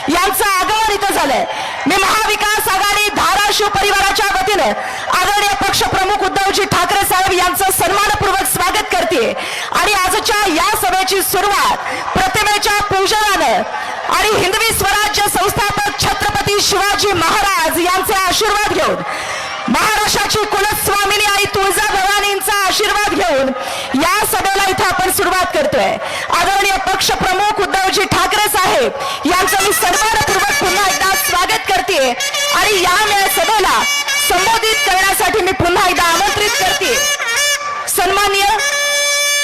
यांचं आगमन इथं झालंय. मी महाविकास आघाडी धाराशिव परिवाराच्या वतीने आदरणीय पक्षप्रमुख उद्धवजी ठाकरे साहेब यांचं सन्मानपूर्वक स्वागत करते आणि आजच्या या सभेची सुरुवात प्रतिमेच्या पूजनानं आणि हिंदवी स्वराज्य संस्थापक छत्रपती शिवाजी महाराज यांचे आशीर्वाद घेऊन, महाराष्ट्राची कुलस्वामिनी आई तुळजाभवानींचा आशीर्वाद घेऊन या सभेला इथे आपण सुरुवात करतोय. आदरणीय पक्षप्रमुख उद्धवजी ठाकरे साहेब यांचं मी सन्मानपूर्वक पुन्हा एकदा स्वागत करते आणि या सभेला संबोधित करण्यासाठी मी पुन्हा एकदा आमंत्रित करते. सन्माननीय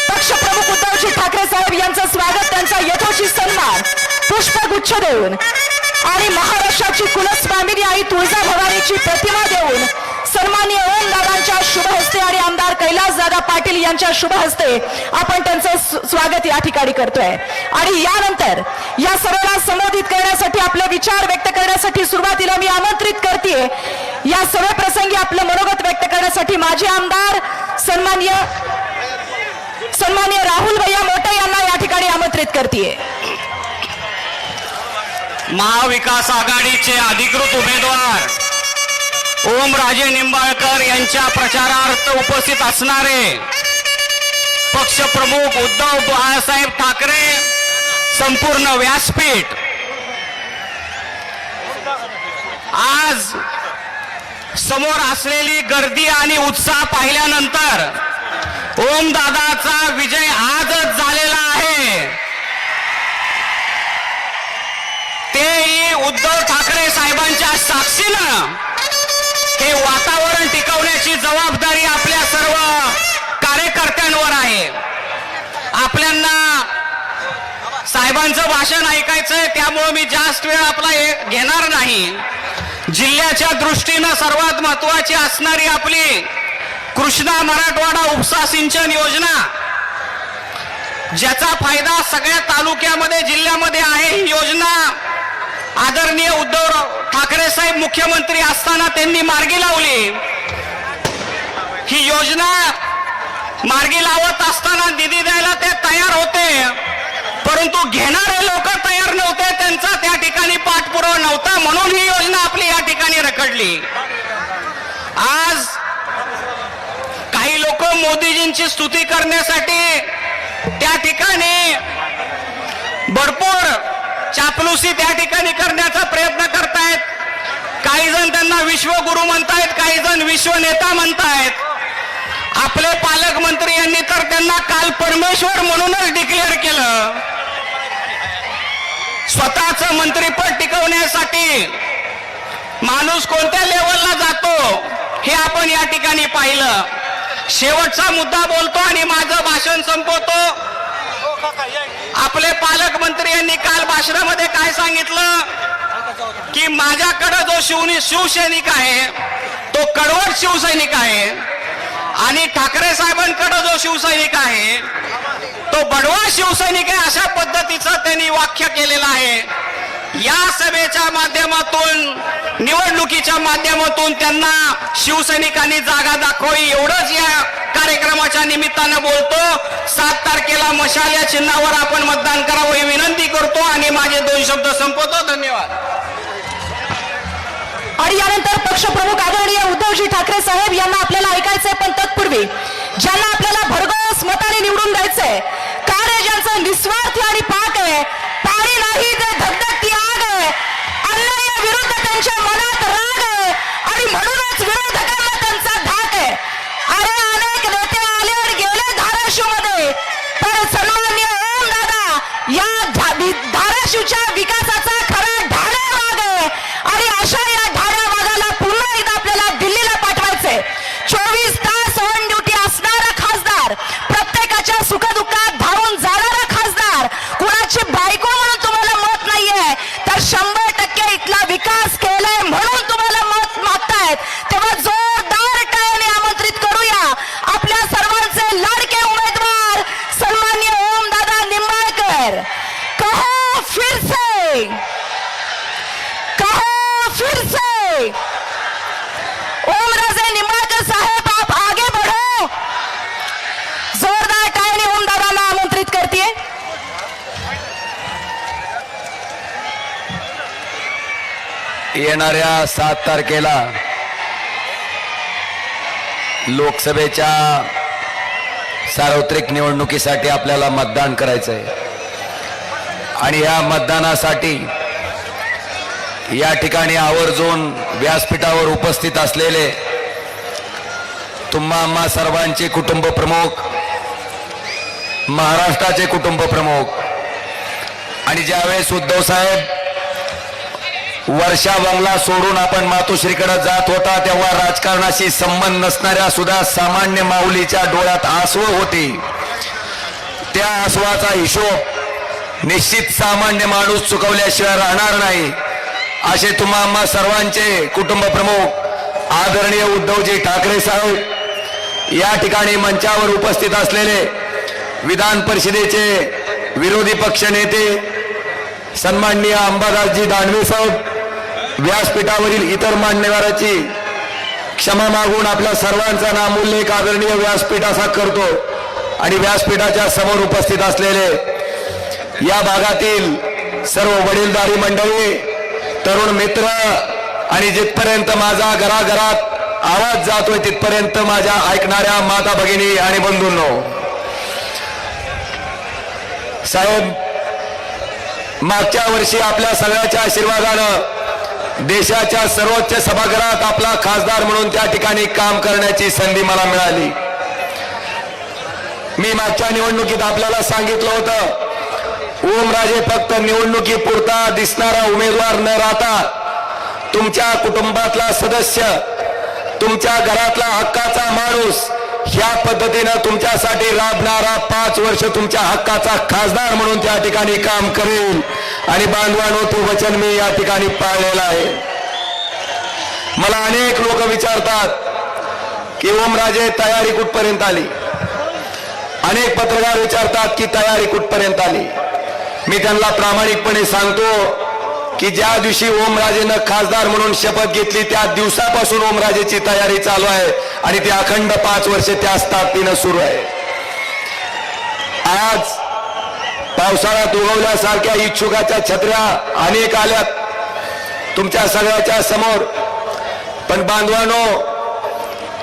पक्षप्रमुख उद्धवजी ठाकरे साहेब यांचं स्वागत, त्यांचा यथोचित सन्मान पुष्पगुच्छ देऊन आणि महाराष्ट्राची कुलस्वामिनी आई तुळजाभवानीची प्रतिमा देऊन सन्माननीय ओम दादांच्या शुभ हस्ते आणि आमदार कैलासदादा पाटील यांच्या शुभ हस्ते आपण त्यांचं स्वागत या ठिकाणी करतोय. आणि यानंतर या सभेला संबोधित करण्यासाठी आपले विचार व्यक्त करण्यासाठी सुरुवातीला मी आमंत्रित करते. या सभेप्रसंगी आपलं मनोगत व्यक्त करण्यासाठी माझे आमदार सन्माननीय राहुल भैया मोटे यांना या ठिकाणी आमंत्रित करते. महाविकास आघाडीचे अधिकृत उमेदवार ओमराजे निंबाळकर यांच्या प्रचारार्थ उपस्थित असणारे पक्षप्रमुख उद्धव बाळासाहेब ठाकरे, संपूर्ण व्यासपीठ, आज समोर असलेली गर्दी आणि उत्साह पाहिल्यानंतर ओमदादाचा विजय आजच झालेला आहे. तेही उद्धव ठाकरे साहेबांच्या साक्षीनं हे वातावरण टिकवण्याची जबाबदारी आपल्या सर्व कार्यकर्त्यांवर आहे. आपल्यांना साहेबांचं भाषण ऐकायचंय, त्यामुळे मी जास्त वेळ आपला घेणार नाही. जिल्ह्याच्या दृष्टीनं सर्वात महत्वाची असणारी आपली कृष्णा मराठवाडा उपसा सिंचन योजना, ज्याचा फायदा सगळ्या तालुक्यामध्ये जिल्ह्यामध्ये आहे. ही योजना आदरणीय उद्धव ठाकरे साहेब मुख्यमंत्री असताना त्यांनी मार्गी लावली. ही योजना मार्गी लावत असताना निधी द्यायला ते तयार होते, परंतु घेणारे लोक तयार नव्हते, त्यांचा त्या ठिकाणी पाठपुरावा नव्हता, म्हणून ही योजना आपली या ठिकाणी रखडली. आज काही लोक मोदीजींची स्तुती करण्यासाठी त्या ठिकाणी भरपूर चापलुसी त्या ठिकाणी करण्याचा प्रयत्न करतायत. काही जण त्यांना विश्वगुरु म्हणतायत, काही जण विश्वनेता म्हणतायत. आपले पालकमंत्री यांनी तर त्यांना काल परमेश्वर म्हणूनच डिक्लेअर केलं. स्वतःचं मंत्रिपद टिकवण्यासाठी माणूस कोणत्या लेवलला जातो हे आपण या ठिकाणी पाहिलं. शेवटचा मुद्दा बोलतो आणि माझं भाषण संपवतो. आपले पालकमंत्री यांनी काल भाषणामध्ये काय सांगितलं की माझ्याकडे जो शिवसैनिक आहे तो कडवट शिवसैनिक आहे आणि ठाकरे साहेबांकडे जो शिवसैनिक आहे तो बडवा शिवसैनिक आहे, अशा पद्धतीचं त्यांनी वाक्य केलेलं आहे. या सभेच्या माध्यमातून, निवडणुकीच्या माध्यमातून त्यांना शिवसैनिकांनी जागा दाखवावी एवढंच या कार्यक्रमाच्या निमित्तानं बोलतो. 7 तारखेला मशाल या चिन्हावर आपण मतदान करावं ही विनंती करतो आणि माझे 2 शब्द संपवतो. धन्यवाद. आणि यानंतर पक्षप्रमुख आदरणीय उद्धवजी ठाकरे साहेब यांना आपल्याला ऐकायचंय, पण तत्पूर्वी ज्यांना आपल्याला भरघोस मताने निवडून द्यायचंय, कार्य ज्यांचं निस्वार्थी आणि पाक आहे, पाणी नाही ते धगधगती आग आहे, अन्यायाविरुद्ध त्यांच्या मनात राग आहे आणि म्हणूनच विरोधकांना त्यांचा धाक आहे. अरे अनेक नेते आले आणि गेले धाराशिवमध्ये, पण सन्माननीय ओम दादा या धाराशिवच्या विकासाचा खरा ढाळा वाघ आहे आणि अशा या ढाळ्या वाघाला पुन्हा एकदा आपल्याला दिल्लीला पाठवायचंय. 24 तास ऑन ड्युटी असणारा खासदार, प्रत्येकाच्या सुखदुःखात धावून जाणारा खासदार, कुणाची बायको म्हणून तुम्हाला मत नाहीये तर 100% इथला विकास केलाय म्हणून तुम्हाला मत मागतायत. तेव्हा जोरदार टाळ्याने आमंत्रित करूया आपल्या सर्वांचे लाडके उमेदवार सन्माननीय ओमदादा निंबाळकर. कहो फिर से, कहो फिर से. ओमराजे निंबाळकर साहेब, आप आगे बढ़ो. जोरदार टाळ्याने ओमदादांना आमंत्रित करते. येणाऱ्या 7 तारखेला लोकसभेच्या सार्वत्रिक निवडणुकीसाठी आपल्याला मतदान करायचं आहे आणि या मतदानासाठी या ठिकाणी आवर्जून व्यासपीठावर उपस्थित असलेले तुम्हा आम्हा सर्वांचे कुटुंब प्रमुख, महाराष्ट्राचे कुटुंब प्रमुख आणि ज्यावेळेस उद्धव साहेब वर्षा बंगला सोडून आपण मातोश्रीकडे जात होता तेव्हा राजकारणाशी संबंध नसणाऱ्या सुद्धा सामान्य माऊलीच्या डोळ्यात आसू होती. त्या आसवाचा हिशोब निश्चित सामान्य माणूस चुकवल्याशिवाय राहणार नाही असे तुम्हा आम्हा सर्वांचे कुटुंब प्रमुख आदरणीय उद्धवजी ठाकरे साहेब, या ठिकाणी मंचावर उपस्थित असलेले विधान परिषदेचे विरोधी पक्ष नेते सन्माननीय अंबादासजी दानवे साहेब, व्यासपीठावरील इतर मान्यवरांची क्षमा मागून आपल्या सर्वांचा नामोल्लेख आदरणीय व्यासपीठाचा करतो आणि व्यासपीठाच्या समोर उपस्थित असलेले या भागातील सर्व वडीलधारी मंडळी, तरुण मित्र आणि जिथपर्यंत माझा घराघरात आवाज जातोय तिथपर्यंत माझ्या ऐकणाऱ्या माता भगिनी आणि बंधूंनो, साहेब मागच्या वर्षी आपल्या सगळ्याच्या आशीर्वादानं देशाच्या सर्वोच्च सभागृहात आपला खासदार म्हणून त्या ठिकाणी काम करण्याची संधी मला मिळाली. मी मागच्या निवडणुकीत आपल्याला सांगितलं होतं, ओमराजे फक्त निवडणुकीपुरता दिसणारा उमेदवार न राहता तुमच्या कुटुंबातला सदस्य, तुमच्या घरातला हक्काचा माणूस, ह्या पद्धतीनं तुमच्यासाठी राबणारा 5 वर्ष तुमच्या हक्काचा खासदार म्हणून त्या ठिकाणी काम करेल आणि बांधवांनो ते वचन मी या ठिकाणी पाळलेलं आहे. मला अनेक लोक विचारतात की ओमराजे तयारी कुठपर्यंत आली, अनेक पत्रकार विचारतात की तयारी कुठपर्यंत आली. मी त्यांना प्रामाणिकपणे सांगतो की ज्या दिवशी ओमराजेनं खासदार म्हणून शपथ घेतली त्या दिवसापासून ओमराजेची तयारी चालू आहे आणि ती अखंड 5 वर्ष त्याच ताकदीनं सुरू आहे. आज पावसाळ्यात उगवल्यासारख्या इच्छुकाच्या छत्र्या अनेक आल्यात तुमच्या सगळ्याच्या समोर, पण बांधवांनो,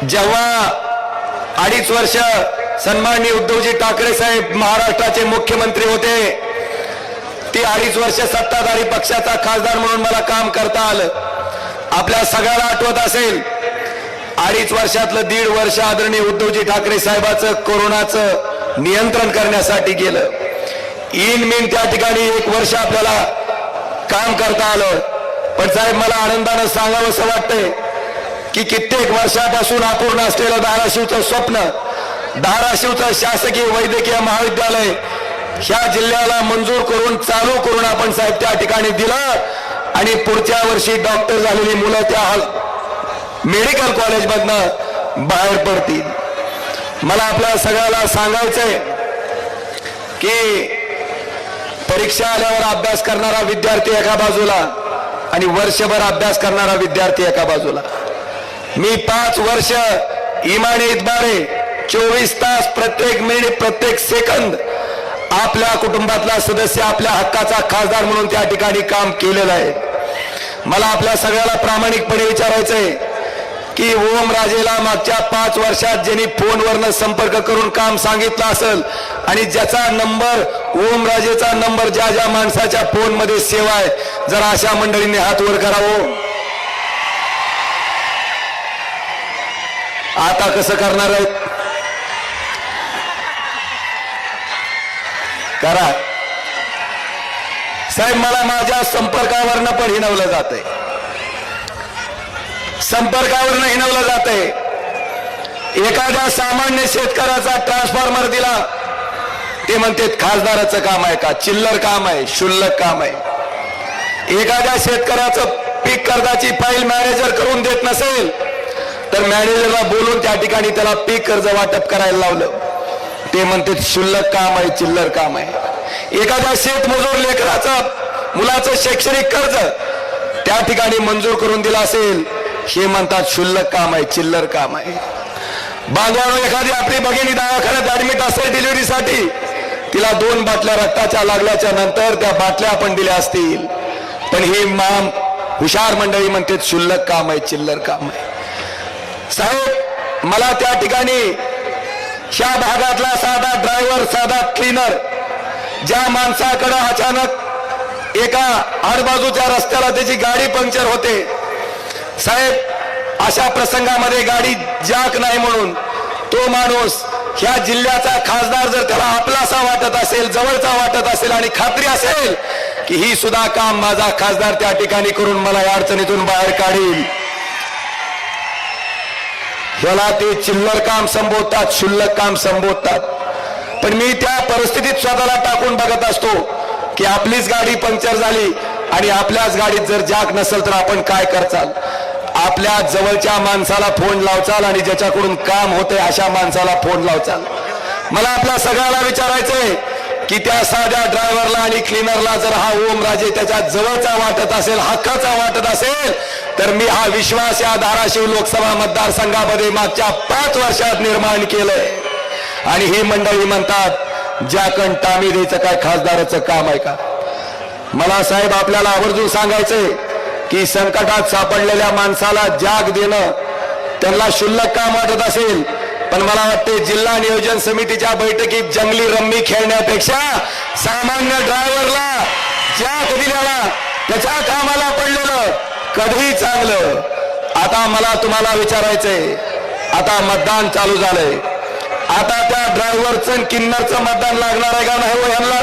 जेव्हा 2.5 वर्ष सन्माननीय उद्धवजी ठाकरे साहेब महाराष्ट्राचे मुख्यमंत्री होते, ती 2.5 वर्ष सत्ताधारी पक्षाचा खासदार म्हणून मला काम करता आलं. आपल्या सगळ्याला आठवत असेल 2.5 वर्षातलं 1.5 वर्ष आदरणीय उद्धवजी ठाकरे साहेबांचं कोरोनाचं नियंत्रण करण्यासाठी गेलं. इन त्या ठिकाणी 1 वर्ष आपल्याला काम करता आलं. पण साहेब मला आनंदानं सांगावं असं वाटतंय की कित्येक वर्षापासून अपूर्ण असलेलं धाराशिवचं स्वप्न, धाराशिवचं शासकीय वैद्यकीय महाविद्यालय ह्या जिल्ह्याला मंजूर करून चालू करून आपण साहेब त्या ठिकाणी दिलं आणि पुढच्या वर्षी डॉक्टर झालेली मुलं त्या मेडिकल कॉलेजमधनं बाहेर पडतील. मला आपल्या सगळ्याला सांगायचंय की परीक्षा आल्यावर अभ्यास करणारा विद्यार्थी एका बाजूला आणि वर्षभर अभ्यास करणारा विद्यार्थी एका बाजूला. मी 5 वर्ष इमाने इतबारे 24 तास प्रत्येक मिनिट प्रत्येक सेकंद आपल्या कुटुंबातला सदस्य आपल्या हक्काचा खासदार म्हणून त्या ठिकाणी काम केलेलं आहे. मला आपल्या सगळ्याला प्रामाणिकपणे विचारायचंय की ओमराजेला मागच्या 5 वर्षात ज्यांनी फोनवरनं संपर्क करून काम सांगितलं असेल आणि ज्याचा नंबर ओमराजेचा नंबर ज्या ज्या माणसाच्या फोनमध्ये सेवा आहे, जरा अशा मंडळींनी हात वर करावं. आता कसं करणार आहेत करा साहेब. मला माझ्या संपर्कावरनं पण हिनवलं जातंय, संपर्कावरनं हिनवलं जातंय. एखाद्या सामान्य शेतकऱ्याचा ट्रान्सफॉर्मर दिला ते म्हणतात खासदाराचं काम आहे का, चिल्लर काम आहे, क्षुल्लक काम आहे. एखाद्या शेतकऱ्याचं पीक कर्जाची फाईल मॅनेजर करून देत नसेल तर मॅनेजरला बोलून त्या ठिकाणी त्याला पीक कर्ज वाटप करायला लावलं, ते म्हणते क्षुल्लक काम आहे, चिल्लर काम आहे. एखाद्या शेतमजूर लेकराचं मुलाचं शैक्षणिक कर्ज त्या ठिकाणी मंजूर करून दिला असेल, हे म्हणतात क्षुल्लक काम आहे, चिल्लर काम आहे. बांधवांनो, एखादी आपली भगिनी दवाखान्यात ऍडमिट असेल डिलिव्हरीसाठी, तिला 2 बाटल्या रक्ताच्या लागल्याच्या नंतर त्या बाटल्या आपण दिल्या असतील, पण ही हुशार मंडळी म्हणते क्षुल्लक काम आहे, चिल्लर काम आहे. साहेब, मला त्या ठिकाणी ह्या भागातला साधा ड्रायव्हर, साधा क्लीनर, ज्या माणसाकडे अचानक एका आडबाजूच्या रस्त्याला त्याची गाडी पंक्चर होते, साहेब अशा प्रसंगामध्ये गाडी जाक नाही म्हणून तो माणूस ह्या जिल्ह्याचा खासदार जर त्याला आपलासा वाटत असेल, जवळचा वाटत असेल आणि खात्री असेल की ही सुद्धा काम माझा खासदार त्या ठिकाणी करून मला या अडचणीतून बाहेर काढील, ह्याला ते चिल्लर काम संबोधतात, क्षुल्लक काम संबोधतात. पण मी त्या परिस्थितीत स्वतःला टाकून बघत असतो की आपलीच गाडी पंक्चर झाली आणि आपल्याच गाडीत जर जाक नसेल तर आपण काय करचाल? आपल्या जवळच्या माणसाला फोन लावचाल आणि ज्याच्याकडून काम होते अशा माणसाला फोन लावचाल. मला आपल्या सगळ्याला विचारायचंय की त्या साध्या ड्रायव्हरला आणि क्लीनरला जर हा ओमराजे त्याच्या जवळचा वाटत असेल, हक्काचा वाटत असेल, तर मी हा विश्वास या धाराशिव लोकसभा मतदारसंघामध्ये मागच्या 5 वर्षात निर्माण केलंय. आणि ही मंडळी म्हणतात ज्याकण टामी द्यायचं काय खासदाराचं काम आहे का? मला साहेब आपल्याला आवर्जून सांगायचंय की संकटात सापडलेल्या माणसाला जाग देणं त्यांना क्षुल्लक काम वाटत असेल, पण मला वाटते जिल्हा नियोजन समितीच्या बैठकीत जंगली रम्मी खेळण्यापेक्षा सामान्य ड्रायव्हरला जाग दिल्याला त्याच्या कामाला पडलेलं कधीही चांगलं. आता मला तुम्हाला विचारायचंय, आता मतदान चालू झालंय, आता त्या ड्रायव्हरचं किन्नरचं मतदान लागणार आहे का नाही? ह्यांना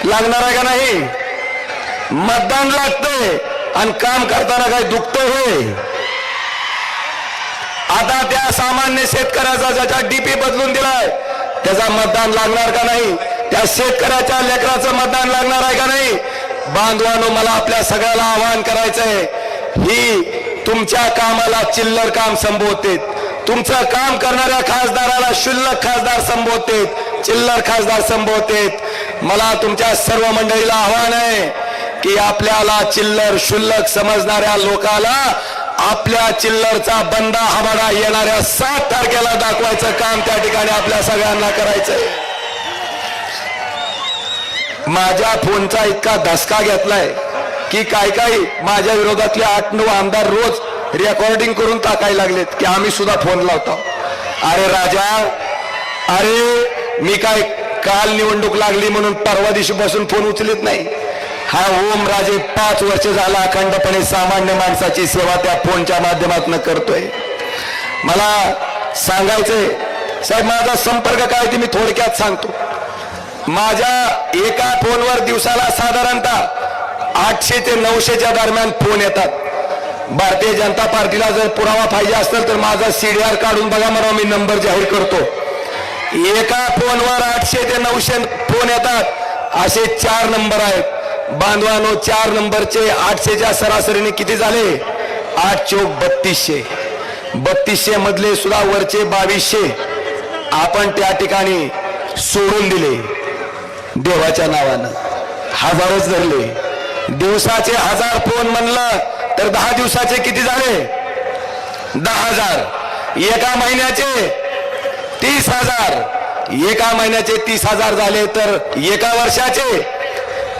लागणार आहे का नाही? मतदान लागतंय आणि काम करताना काय दुखतंय होय? आता त्या सामान्य शेतकऱ्याचा ज्याचा डीपी बदलून दिलाय त्याचा मतदान लागणार का नाही? त्या शेतकऱ्याच्या लेकराचं मतदान लागणार आहे का नाही? बांधवांनो, मला आपल्या सगळ्याला आवाहन करायचंय, ही तुमच्या कामाला चिल्लर काम संबोधते, तुमचं काम करणाऱ्या खासदाराला क्षुल्लक खासदार संबोधते, चिल्लर खासदार संबोधते. मला तुमच्या सर्व मंडळीला आव्हान आहे की आपल्याला चिल्लर क्षुल्लक समजणाऱ्या लोकाला आपल्या चिल्लरचा बंदा हवाडा येणाऱ्या 7 तारखेला दाखवायचं काम त्या ठिकाणी आपल्या सगळ्यांना करायचंय. माझ्या फोनचा इतका धसका घेतलाय की काही माझ्या विरोधातले 8-9 आमदार रोज रेकॉर्डिंग करून टाकायला लागलेत की आम्ही सुद्धा फोन लावतो. अरे राजा, अरे मी काय काल निवडणूक लागली म्हणून परवा दिवशी बसून फोन उचलत नाही. हा ओमराजे 5 वर्ष झाला अखंडपणे सामान्य माणसाची सेवा त्या फोनच्या माध्यमातून करतोय. मला सांगायचंय साहेब, माझा संपर्क काय ते मी थोडक्यात सांगतो. माझ्या एका फोनवर दिवसाला साधारणतः 800 ते 900च्या दरम्यान फोन येतात. भारतीय जनता पार्टीला जर पुरावा पाहिजे असेल तर माझा CDR काढून बघा, मला मी नंबर जाहीर करतो. एका फोनवर 800 ते 900 फोन येतात. असे 4 नंबर आहेत. बांधवानो, 4 नंबरचे 800च्या सरासरीने किती झाले? 8 चौक 3200. 3200 मधले सुद्धा वरचे 2200 आपण त्या ठिकाणी सोडून दिले देवाच्या नावानं. हजारच धरले. दिवसाचे 1000 फोन म्हणलं तर 10 दिवसाचे किती झाले? 10,000. एका महिन्याचे 30,000. एका महिन्याचे 30,000 झाले तर एका वर्षाचे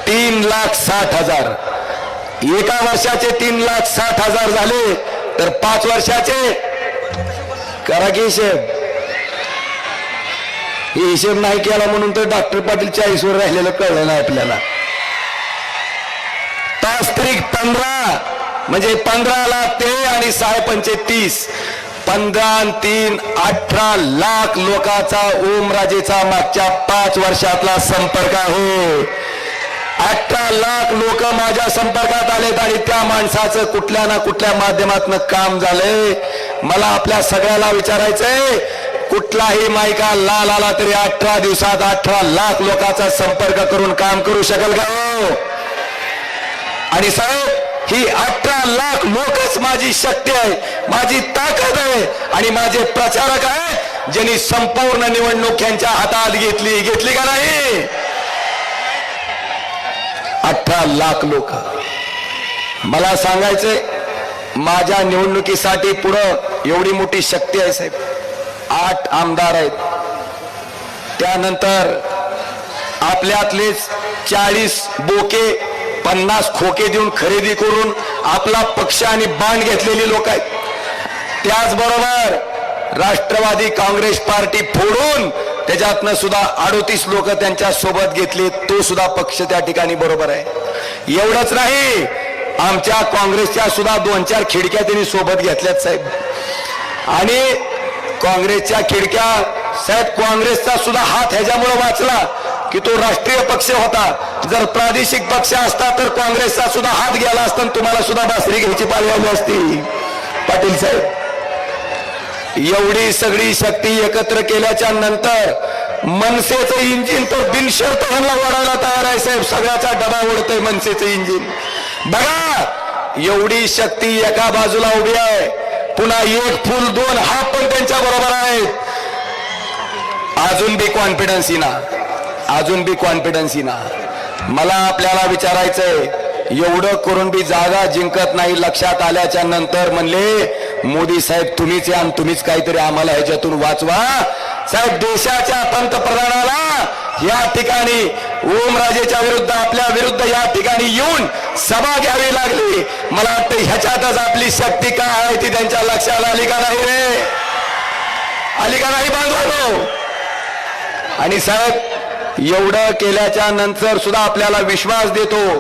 3,60,000. एका वर्षाचे 3,60,000 झाले तर 5 वर्षाचे करा की हिशेब. हे हिशेब नाही केला म्हणून तर डॉक्टर पाटील 40 वर राहिलेलं कळलं नाही आपल्याला. तास त्रिक 15 म्हणजे 15 लाख ते आणि 6 30. 15 आणि 3 18 लाख लोकांचा ओमराजेचा मागच्या 5 वर्षातला संपर्क आहे. 18 लाख लोक माझ्या संपर्कात आलेत आणि त्या माणसाचं कुठल्या ना कुठल्या माध्यमातून काम झालंय. मला आपल्या सगळ्याला विचारायचंय, कुठलाही मायका लाल आला तरी 18 दिवसात 18 लाख लोकांचा संपर्क करून काम करू शकेल का? आणि साहेब, ही 18 लाख लोकच माझी शक्ती आहे, माझी ताकद आहे आणि माझे प्रचारक आहेत ज्यांनी संपूर्ण निवडणूक यांच्या हातात घेतली का नाही? 18 लाख लोक. मला सांगायचंय, माझ्या निवडणुकीसाठी पुढं एवढी मोठी शक्ती आहे साहेब. 8 आमदार आहेत. त्यानंतर आपल्यातलेच 40 बोके 50 खोके देऊन खरेदी करून आपला पक्ष आणि बाण घेतलेली लोक आहेत. त्याचबरोबर राष्ट्रवादी काँग्रेस पार्टी फोडून त्याच्यातनं सुद्धा 38 लोक त्यांच्या सोबत घेतले. तो सुद्धा पक्ष त्या ठिकाणी बरोबर आहे. एवढंच नाही, आमच्या काँग्रेसच्या सुद्धा 2-4 खिडक्या त्यांनी सोबत घेतल्यात साहेब. आणि काँग्रेसच्या खिडक्या साहेब, काँग्रेसचा सुद्धा हात ह्याच्यामुळे वाचला की तो राष्ट्रीय पक्ष होता. जर प्रादेशिक पक्ष असता तर काँग्रेसचा सुद्धा हात गेला असता, तुम्हाला सुद्धा बासरी घ्यायची पाळी आली असती. पाटील साहेब, एवढी सगळी शक्ती एकत्र केल्याच्या नंतर मनसेचं इंजिन तो बिनशर्त ह्यांना ओढायला तयार आहे साहेब. सगळ्याचा डबा ओढतंय मनसेचं इंजिन. बघा, एवढी शक्ती एका बाजूला उभी आहे, पुन्हा 1 फूल 2 हात पण त्यांच्या बरोबर आहेत. अजून बी कॉन्फिडन्स ना, अजून बी कॉन्फिडन्स ना. मला आपल्याला विचारायचंय, एवढं करून बी जागा जिंकत नाही लक्षात आल्याच्या नंतर म्हणले मोदी साहेब तुम्हीच या आणि तुम्हीच काहीतरी आम्हाला ह्याच्यातून वाचवा. साहेब, देशाच्या पंतप्रधानाला या ठिकाणी ओमराजेच्या विरुद्ध, आपल्या विरुद्ध या ठिकाणी येऊन सभा घ्यावी लागली. मला वाटतं ह्याच्यातच आपली शक्ती काय आहे ती त्यांच्या लक्षात आली का नाही रे? आली का नाही बांधवांनो? आणि साहेब, एवढं केल्याच्या नंतर सुद्धा आपल्याला विश्वास देतो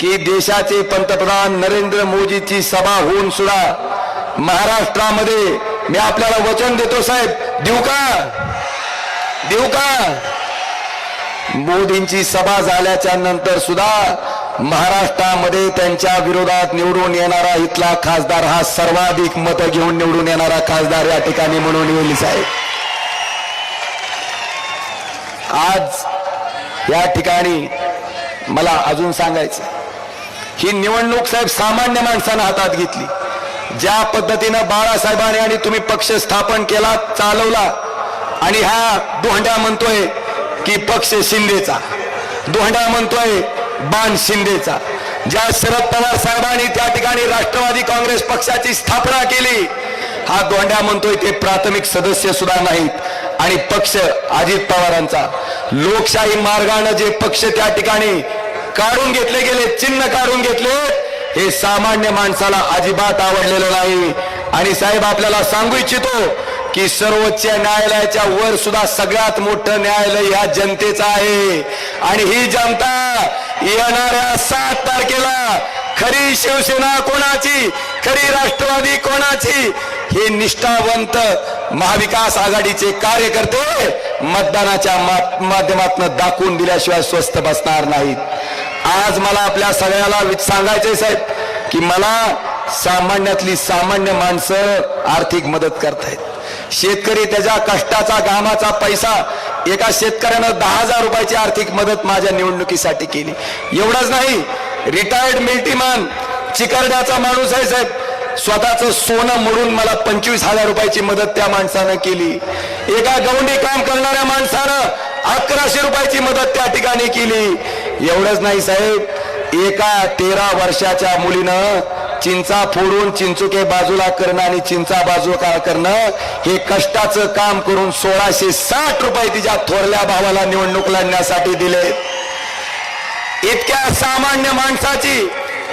की देशाचे पंतप्रधान नरेंद्र मोदीची सभा होऊन सुद्धा महाराष्ट्रामध्ये मी आपल्याला वचन देतो साहेब, देऊ का? मोदींची सभा झाल्याच्या नंतर सुद्धा महाराष्ट्रामध्ये त्यांच्या विरोधात निवडून येणारा इथला खासदार हा सर्वाधिक मतं घेऊन निवडून येणारा खासदार या ठिकाणी म्हणून येईल साहेब. आज या ठिकाणी मला अजून सांगायचं, ही निवडणूक साहेब सामान्य माणसानं हातात घेतली. ज्या पद्धतीनं बाळासाहेबांनी आणि तुम्ही पक्ष स्थापन केला, चालवला, आणि हा दोंड्या म्हणतोय की पक्ष शिंदेचा, दोंड्या म्हणतोय बाण शिंदेचा. ज्या शरद पवार साहेबांनी त्या ठिकाणी राष्ट्रवादी काँग्रेस पक्षाची स्थापना केली, हा दोंड्या म्हणतोय ते प्राथमिक सदस्य सुद्धा नाहीत आणि पक्ष अजित पवारांचा. लोकशाही मार्गाने जे पक्ष त्या ठिकाणी काढून घेतले गेले, चिन्ह काढून घेतले, हे सामान्य माणसाला अजिबात आवडलेलं नाही. आणि साहेब, आपल्याला सांगू इच्छितो की सर्वोच्च न्यायालयाच्या वर सुद्धा सगळ्यात मोठं न्यायालय ह्या जनतेचं आहे. आणि ही जनता येणाऱ्या 7 तारखेला खरी शिवसेना कोणाची, खरी राष्ट्रवादी कोणाची, हे निष्ठावंत महाविकास आघाडीचे कार्यकर्ते मतदानाच्या माध्यमातून दाखवून दिल्याशिवाय स्वस्थ बसणार नाहीत. आज मला आपल्या सगळ्याला सांगायचंय साहेब की मला सामान्यातली सामान्य माणसं आर्थिक मदत करतायत. शेतकरी त्याच्या कष्टाचा घामाचा पैसा, एका शेतकऱ्यानं 10,000 रुपयाची आर्थिक मदत माझ्या निवडणुकीसाठी केली. एवढंच नाही, रिटायर्ड मिलिटरीमॅन चिकरड्याचा माणूस आहे साहेब, स्वतःचं सोनं मोडून मला 25,000 रुपयाची मदत त्या माणसानं केली. एका गवंडी काम करणाऱ्या माणसानं 1100 रुपयाची मदत त्या ठिकाणी केली. एवढंच नाही साहेब, एका 13 वर्षाच्या मुलीनं चिंचा फोडून चिंचुके बाजूला करणं आणि चिंचा बाजूला करणं हे कष्टाचं काम करून 1660 रुपये तिच्या थोरल्या भावाला निवडणूक लढण्यासाठी दिले. इतक्या सामान्य माणसाची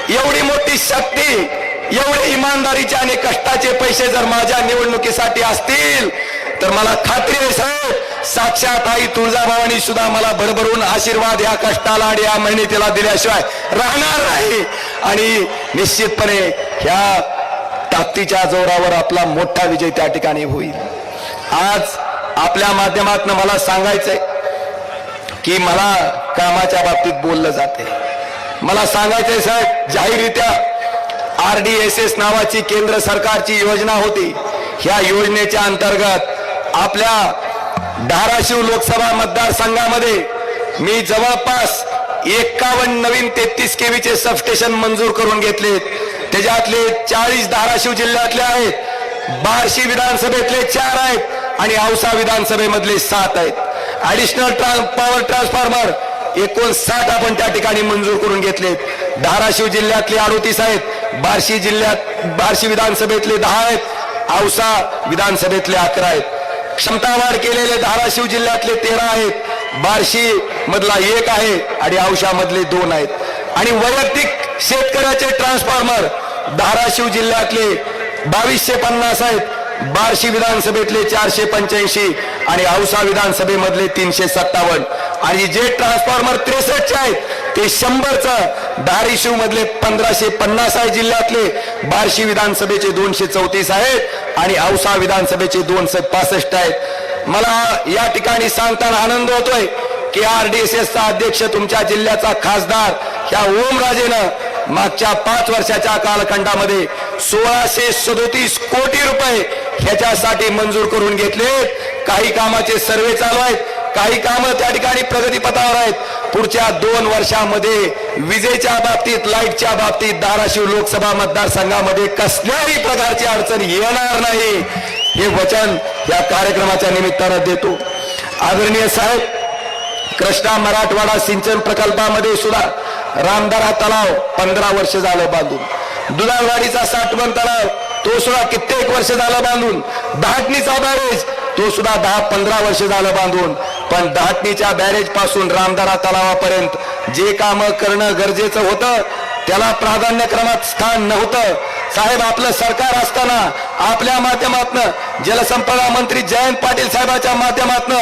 एवढी मोठी शक्ती, एवढे इमानदारीचे आणि कष्टाचे पैसे जर माझ्या निवडणुकीसाठी असतील तर मला खात्री आहे साहेब, साक्षात आई तुळजाभवानी सुद्धा मला भरभरून आशीर्वाद या कष्टाला आणि या मेहनतीला दिल्याशिवाय राहणार नाही. आणि निश्चितपणे ह्या ताकदीच्या जोरावर आपला मोठा विजय त्या ठिकाणी होईल. आज आपल्या माध्यमातून मला सांगायचंय की मला कामाच्या बाबतीत बोललं जाते. मला सांगायचंय साहेब, जाहीररित्या RDSS नावाची केंद्र सरकारची योजना होती. ह्या योजनेच्या अंतर्गत आपल्या धाराशिव लोकसभा मतदारसंघामध्ये मी जवळपास 51 नवीन 33 केवीचे सबस्टेशन मंजूर करून घेतलेत. त्याच्यातले 40 धाराशिव जिल्ह्यातले आहेत, बार्शी विधानसभेतले 4 आहेत आणि औसा विधानसभेमधले 7 आहेत. ऍडिशनल पॉवर ट्रान्सफॉर्मर 59 आपण त्या ठिकाणी मंजूर करून घेतलेत. धाराशिव जिल्ह्यातले 38 आहेत, बार्शी विधानसभेतले 10 आहेत, औसा विधानसभेतले 11 आहेत. क्षमता वाढ केलेले धाराशिव जिल्ह्यातले 13 आहेत, बार्शी मधला 1 आहे आणि औसा मधले 2 आहेत. आणि वैयक्तिक शेतकऱ्याचे ट्रान्सफॉर्मर धाराशिव जिल्ह्यातले 2250 आहेत, बार्शी विधानसभेतले 485 आणि औसा विधानसभेमधले 357 आणि जे ट्रान्सफॉर्मर 63 आहेत ते 100चं धाराशिव मधले 1550 आहे जिल्ह्यातले, बार्शी विधानसभेचे 234 आहेत आणि औसा विधानसभेचे 265 आहेत. मला या ठिकाणी सांगताना आनंद होतोय की RDSS चा अध्यक्ष तुमच्या जिल्ह्याचा खासदार ह्या ओमराजेनं मागच्या 5 वर्षाच्या कालखंडामध्ये 1637 कोटी रुपये ह्याच्यासाठी मंजूर करून घेतले. काही कामाचे सर्वे चालू आहेत, काही कामं त्या ठिकाणी प्रगतीपथावर आहेत. पुढच्या 2 वर्षामध्ये विजेच्या बाबतीत, लाईटच्या बाबतीत धाराशिव लोकसभा मतदारसंघामध्ये कसल्याही प्रकारची अडचण येणार नाही हे वचन या कार्यक्रमाच्या निमित्तानं देतो. आदरणीय साहेब, कृष्णा मराठवाडा सिंचन प्रकल्पामध्ये सुद्धा रामदारा तलाव 15 वर्ष झालं बांधून, दुधाळवाडीचा साठवण तलाव तो सुद्धा कित्येक वर्ष झालं बांधून, धाटणीचा बॅरेज तो सुद्धा 10-15 वर्ष झालं बांधून. पण धाटणीच्या बॅरेज पासून रामदारा तलावापर्यंत जे काम करणं गरजेचं होतं त्याला प्राधान्यक्रमात स्थान नव्हतं. साहेब, आपलं सरकार असताना आपल्या माध्यमातून जलसंपदा मंत्री जयंत पाटील साहेबांच्या माध्यमातून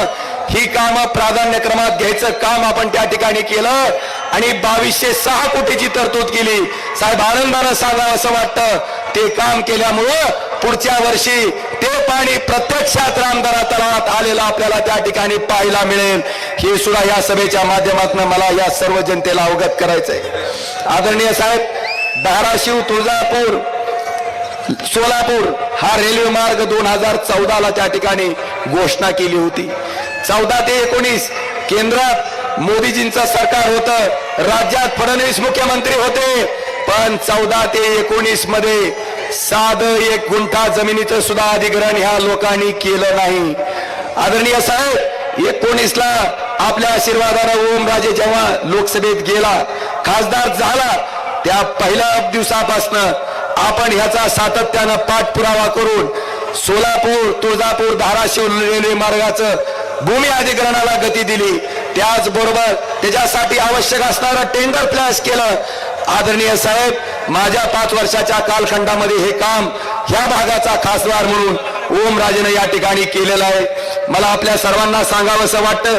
ही कामं प्राधान्यक्रमात घ्यायचं काम आपण त्या ठिकाणी केलं आणि 2206 कोटीची तरतूद केली. साहेब, आनंदानं सांगावं असं वाटतं, ते काम केल्यामुळं पुढच्या वर्षी ते पाणी प्रत्यक्षात रामदारा तलावात आलेलं आपल्याला त्या ठिकाणी पाहायला मिळेल. हे सुद्धा या सभेच्या माध्यमातून मला या सर्व जनतेला अवगत करायचंय. आदरणीय साहेब, धाराशिव, तुळजापूर, सोलापूर हा रेल्वे मार्ग 2014ला त्या ठिकाणी घोषणा केली होती. 14 ते 19 केंद्रात मोदीजींचं सरकार होतं, राज्यात फडणवीस मुख्यमंत्री होते. पण 14 ते 19 मध्ये साधं 1 गुंठा जमिनीचं सुद्धा अधिग्रहण ह्या लोकांनी केलं नाही. आदरणीय साहेब, 19ला आपल्या आशीर्वादानं ओमराजे जेव्हा लोकसभेत गेला, खासदार झाला, त्या पहिल्या दिवसापासनं आपण ह्याचा सातत्यानं पाठपुरावा करून सोलापूर, तुळजापूर, धाराशिव रेल्वे मार्गाचं भूमी अधिग्रहणाला गती दिली. त्याचबरोबर त्याच्यासाठी आवश्यक असणारं टेंडर फ्लॅश केलं. आदरणीय साहेब, माझ्या 5 वर्षाच्या कालखंडामध्ये हे काम ह्या भागाचा खासदार म्हणून ओमराजेनं या ठिकाणी केलेलं आहे. मला आपल्या सर्वांना सांगावंसं वाटतं,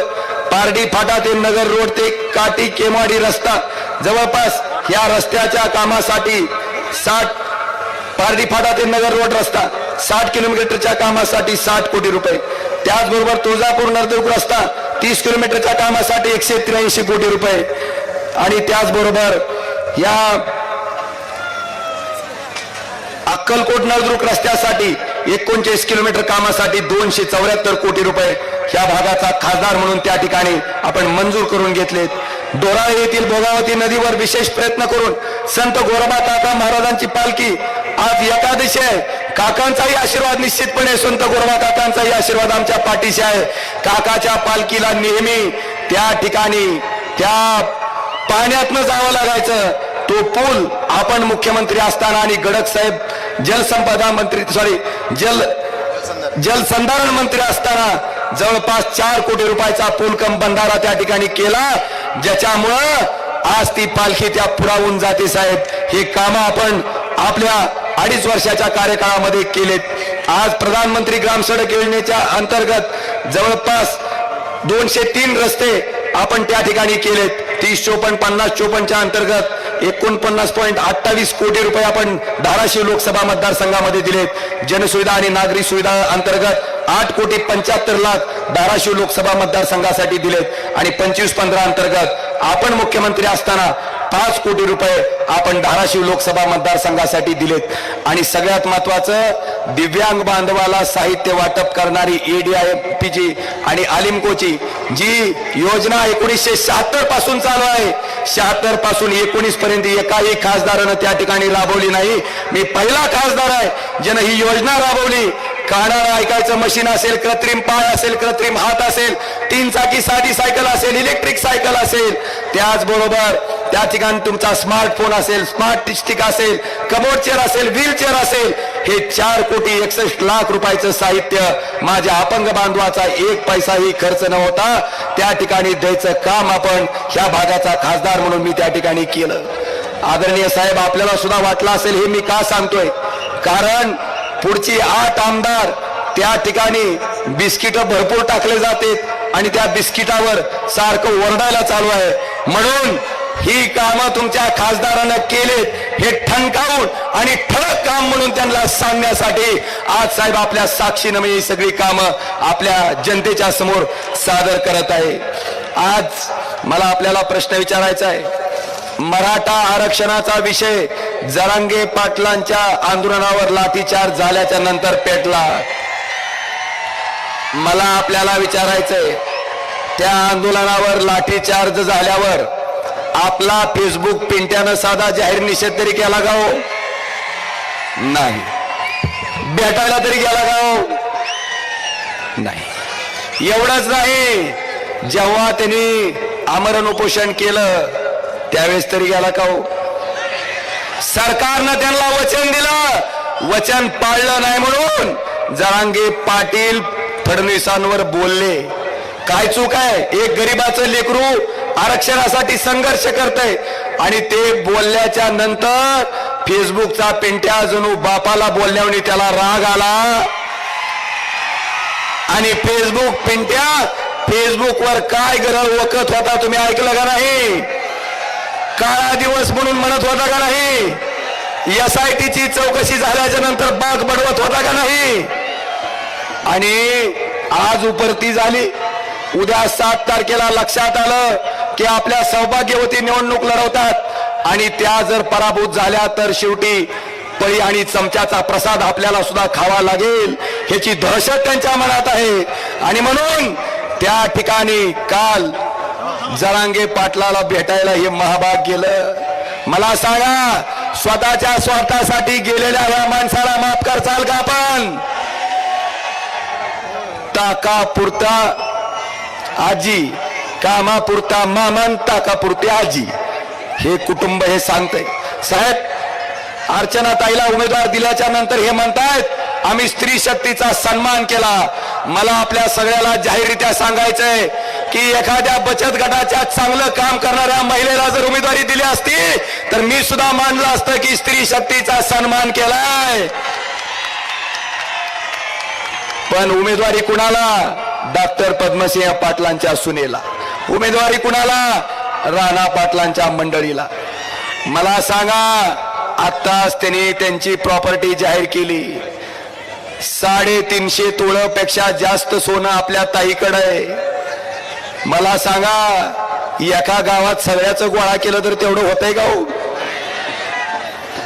पारडी फाटा ते नगर रोड ते काटी केमाडी रस्ता, जवळपास या रस्त्याच्या कामासाठी पारडी फाटा ते नगर रोड रस्ता 60 किलोमीटरच्या कामासाठी 60 कोटी रुपये. त्याचबरोबर तुळजापूर नरदुर्ग रस्ता 30 किलोमीटरच्या कामासाठी 183 कोटी रुपये. आणि त्याचबरोबर या अक्कलकोट नळदुर्ग रस्त्यासाठी 39 किलोमीटर कामासाठी 274 कोटी रुपये ह्या भागाचा खासदार म्हणून त्या ठिकाणी आपण मंजूर करून घेतलेत. डोराळे येथील भोगावती नदीवर विशेष प्रयत्न करून संत गोरोबा काका महाराजांची पालखी आज एकादशी आहे. काकांचाही आशीर्वाद निश्चितपणे, संत गोरोबा काकांचाही आशीर्वाद आमच्या पाठीशी आहे. काकाच्या पालखीला नेहमी त्या ठिकाणी त्या पाण्यातनं जावं लागायचं. तो पूल आपण मुख्यमंत्री असताना आणि गडक साहेब जलसंपदा मंत्री जलसंधारण मंत्री असताना जवळपास 4 कोटी रुपयाचा पूल कम बंधारा त्या ठिकाणी केला, ज्याच्यामुळं आज ती पालखी त्या पुरावून जाते. साहेब, हे काम आपण आपल्या 2.5 वर्षाच्या कार्यकाळामध्ये केलेत. आज प्रधानमंत्री ग्राम सडक योजनेच्या अंतर्गत जवळपास 203 रस्ते आपण त्या ठिकाणी केलेत. 30-54, 50-54च्या अंतर्गत 49.28 कोटी रुपये आपण धाराशिव लोकसभा मतदारसंघामध्ये दिलेत. जनसुविधा आणि नागरी सुविधा अंतर्गत 8,75,00,000 धाराशिव लोकसभा मतदारसंघासाठी दिलेत आणि 25-15 अंतर्गत आपण मुख्यमंत्री असताना 5 कोटी रुपये आपण धाराशिव लोकसभा मतदारसंघासाठी दिलेत. आणि सगळ्यात महत्वाचं, दिव्यांग बांधवाला साहित्य वाटप करणारी ADIPची आणि आलिमकोची जी योजना 1976 पासून चालू आहे, 76 पासून 19 पर्यंत एकाही खासदारानं त्या ठिकाणी राबवली नाही. मी पहिला खासदार आहे ज्यानं ही योजना राबवली. कानाला ऐकायचं मशीन असेल, कृत्रिम पाय असेल, कृत्रिम हात असेल, 3 चाकी साधी सायकल असेल, इलेक्ट्रिक सायकल असेल, त्याचबरोबर त्या ठिकाणी तुमचा स्मार्टफोन असेल, स्मार्ट स्टिक असेल, कबोर्ड चेअर असेल, व्हील चेअर असेल, हे 4,61,00,000 रुपयाचं साहित्य माझ्या अपंग बांधवाचा 1 पैसाही खर्च न होता त्या ठिकाणी द्यायचं काम आपण ह्या भागाचा खासदार म्हणून मी त्या ठिकाणी केलं. आदरणीय साहेब, आपल्याला सुद्धा वाटलं असेल हे मी का सांगतोय, कारण पुढची 8 आमदार त्या ठिकाणी बिस्किट भरपूर टाकले जाते आणि त्या बिस्किटावर सारखं ओरडायला चालू आहे. म्हणून ही कामं तुमच्या खासदारानं केलेत हे ठणकावून आणि ठळक काम म्हणून त्यांना सांगण्यासाठी आज साहेब आपल्या साक्षीनं मी ही सगळी कामं आपल्या जनतेच्या समोर सादर करत आहे. आज मला आपल्याला प्रश्न विचारायचा आहे. मराठा आरक्षणाचा विषय जरांगे पाटलांच्या आंदोलनावर लाठीचार्ज झाल्याच्या नंतर पेटला. मला आपल्याला विचारायचंय, त्या आंदोलनावर लाठीचार्ज झाल्यावर आपला फेसबुक पिंट्यानं साधा जाहीर निषेध तरी केला का हो? नाही. भेटायला तरी गेला का हो? नाही. एवढंच नाही, जेव्हा त्यांनी आमरण उपोषण केलं त्यावेळेस तरी गेला का हो? सरकारनं त्यांना वचन दिलं, वचन पाळलं नाही म्हणून जरांगे पाटील फडणवीसांवर बोलले. काय चूक आहे? एक गरीबाचं लेकरू आरक्षणासाठी संघर्ष करतंय आणि ते बोलल्याच्या नंतर फेसबुकचा पिंट्या जणू बापाला बोलल्यावर त्याला राग आला आणि फेसबुक पिंट्या फेसबुकवर काय गरळ वकत होता तुम्ही ऐकलं का नाही? काळा दिवस म्हणून म्हणत होता का नाही? SITची चौकशी झाल्याच्या नंतर बाग बडवत होता का नाही? आणि आज उपरती झाली. उद्या 7 तारखेला लक्षात आलं की आपल्या सौभाग्यवती निवडणूक लढवतात आणि त्या जर पराभूत झाल्या तर शेवटी पळी आणि चमच्याचा प्रसाद आपल्याला सुद्धा खावा लागेल ह्याची दहशत त्यांच्या मनात आहे. आणि म्हणून त्या ठिकाणी काल जरांगे पाटलाला भेटायला हे महाभाग गेलं. मला सांगा, स्वतःच्या स्वार्थासाठी गेलेल्या या माणसाला माफ करचाल का आपण? ताकापुरता आजी, कामापुरता मामन, ताकापुरते आजी, हे कुटुंब हे सांगतंय. साहेब, अर्चना ताईला उमेदवार दिल्याच्या नंतर हे म्हणतायत आम्ही स्त्री शक्तीचा सन्मान केला. मला आपल्या सगळ्याला जाहीररित्या सांगायचंय की एखाद्या बचत गटाच्या चांगलं काम करणाऱ्या महिलेला जर उमेदवारी दिली असती तर मी सुद्धा मानलं असतं की स्त्री शक्तीचा सन्मान केलाय. पण उमेदवारी कुणाला? डॉक्टर पद्मसिंह पाटलांच्या सुनेला. उमेदवारी कुणाला? राणा पाटलांच्या मंडळीला. मला सांगा, आत्ताच त्यांनी त्यांची प्रॉपर्टी जाहीर केली. 350 तोळ्यापेक्षा जास्त सोनं आपल्या ताईकडे आहे. मला सांगा, एका गावात सगळ्याचं गोळा केलं तर तेवढं होतंय का हो?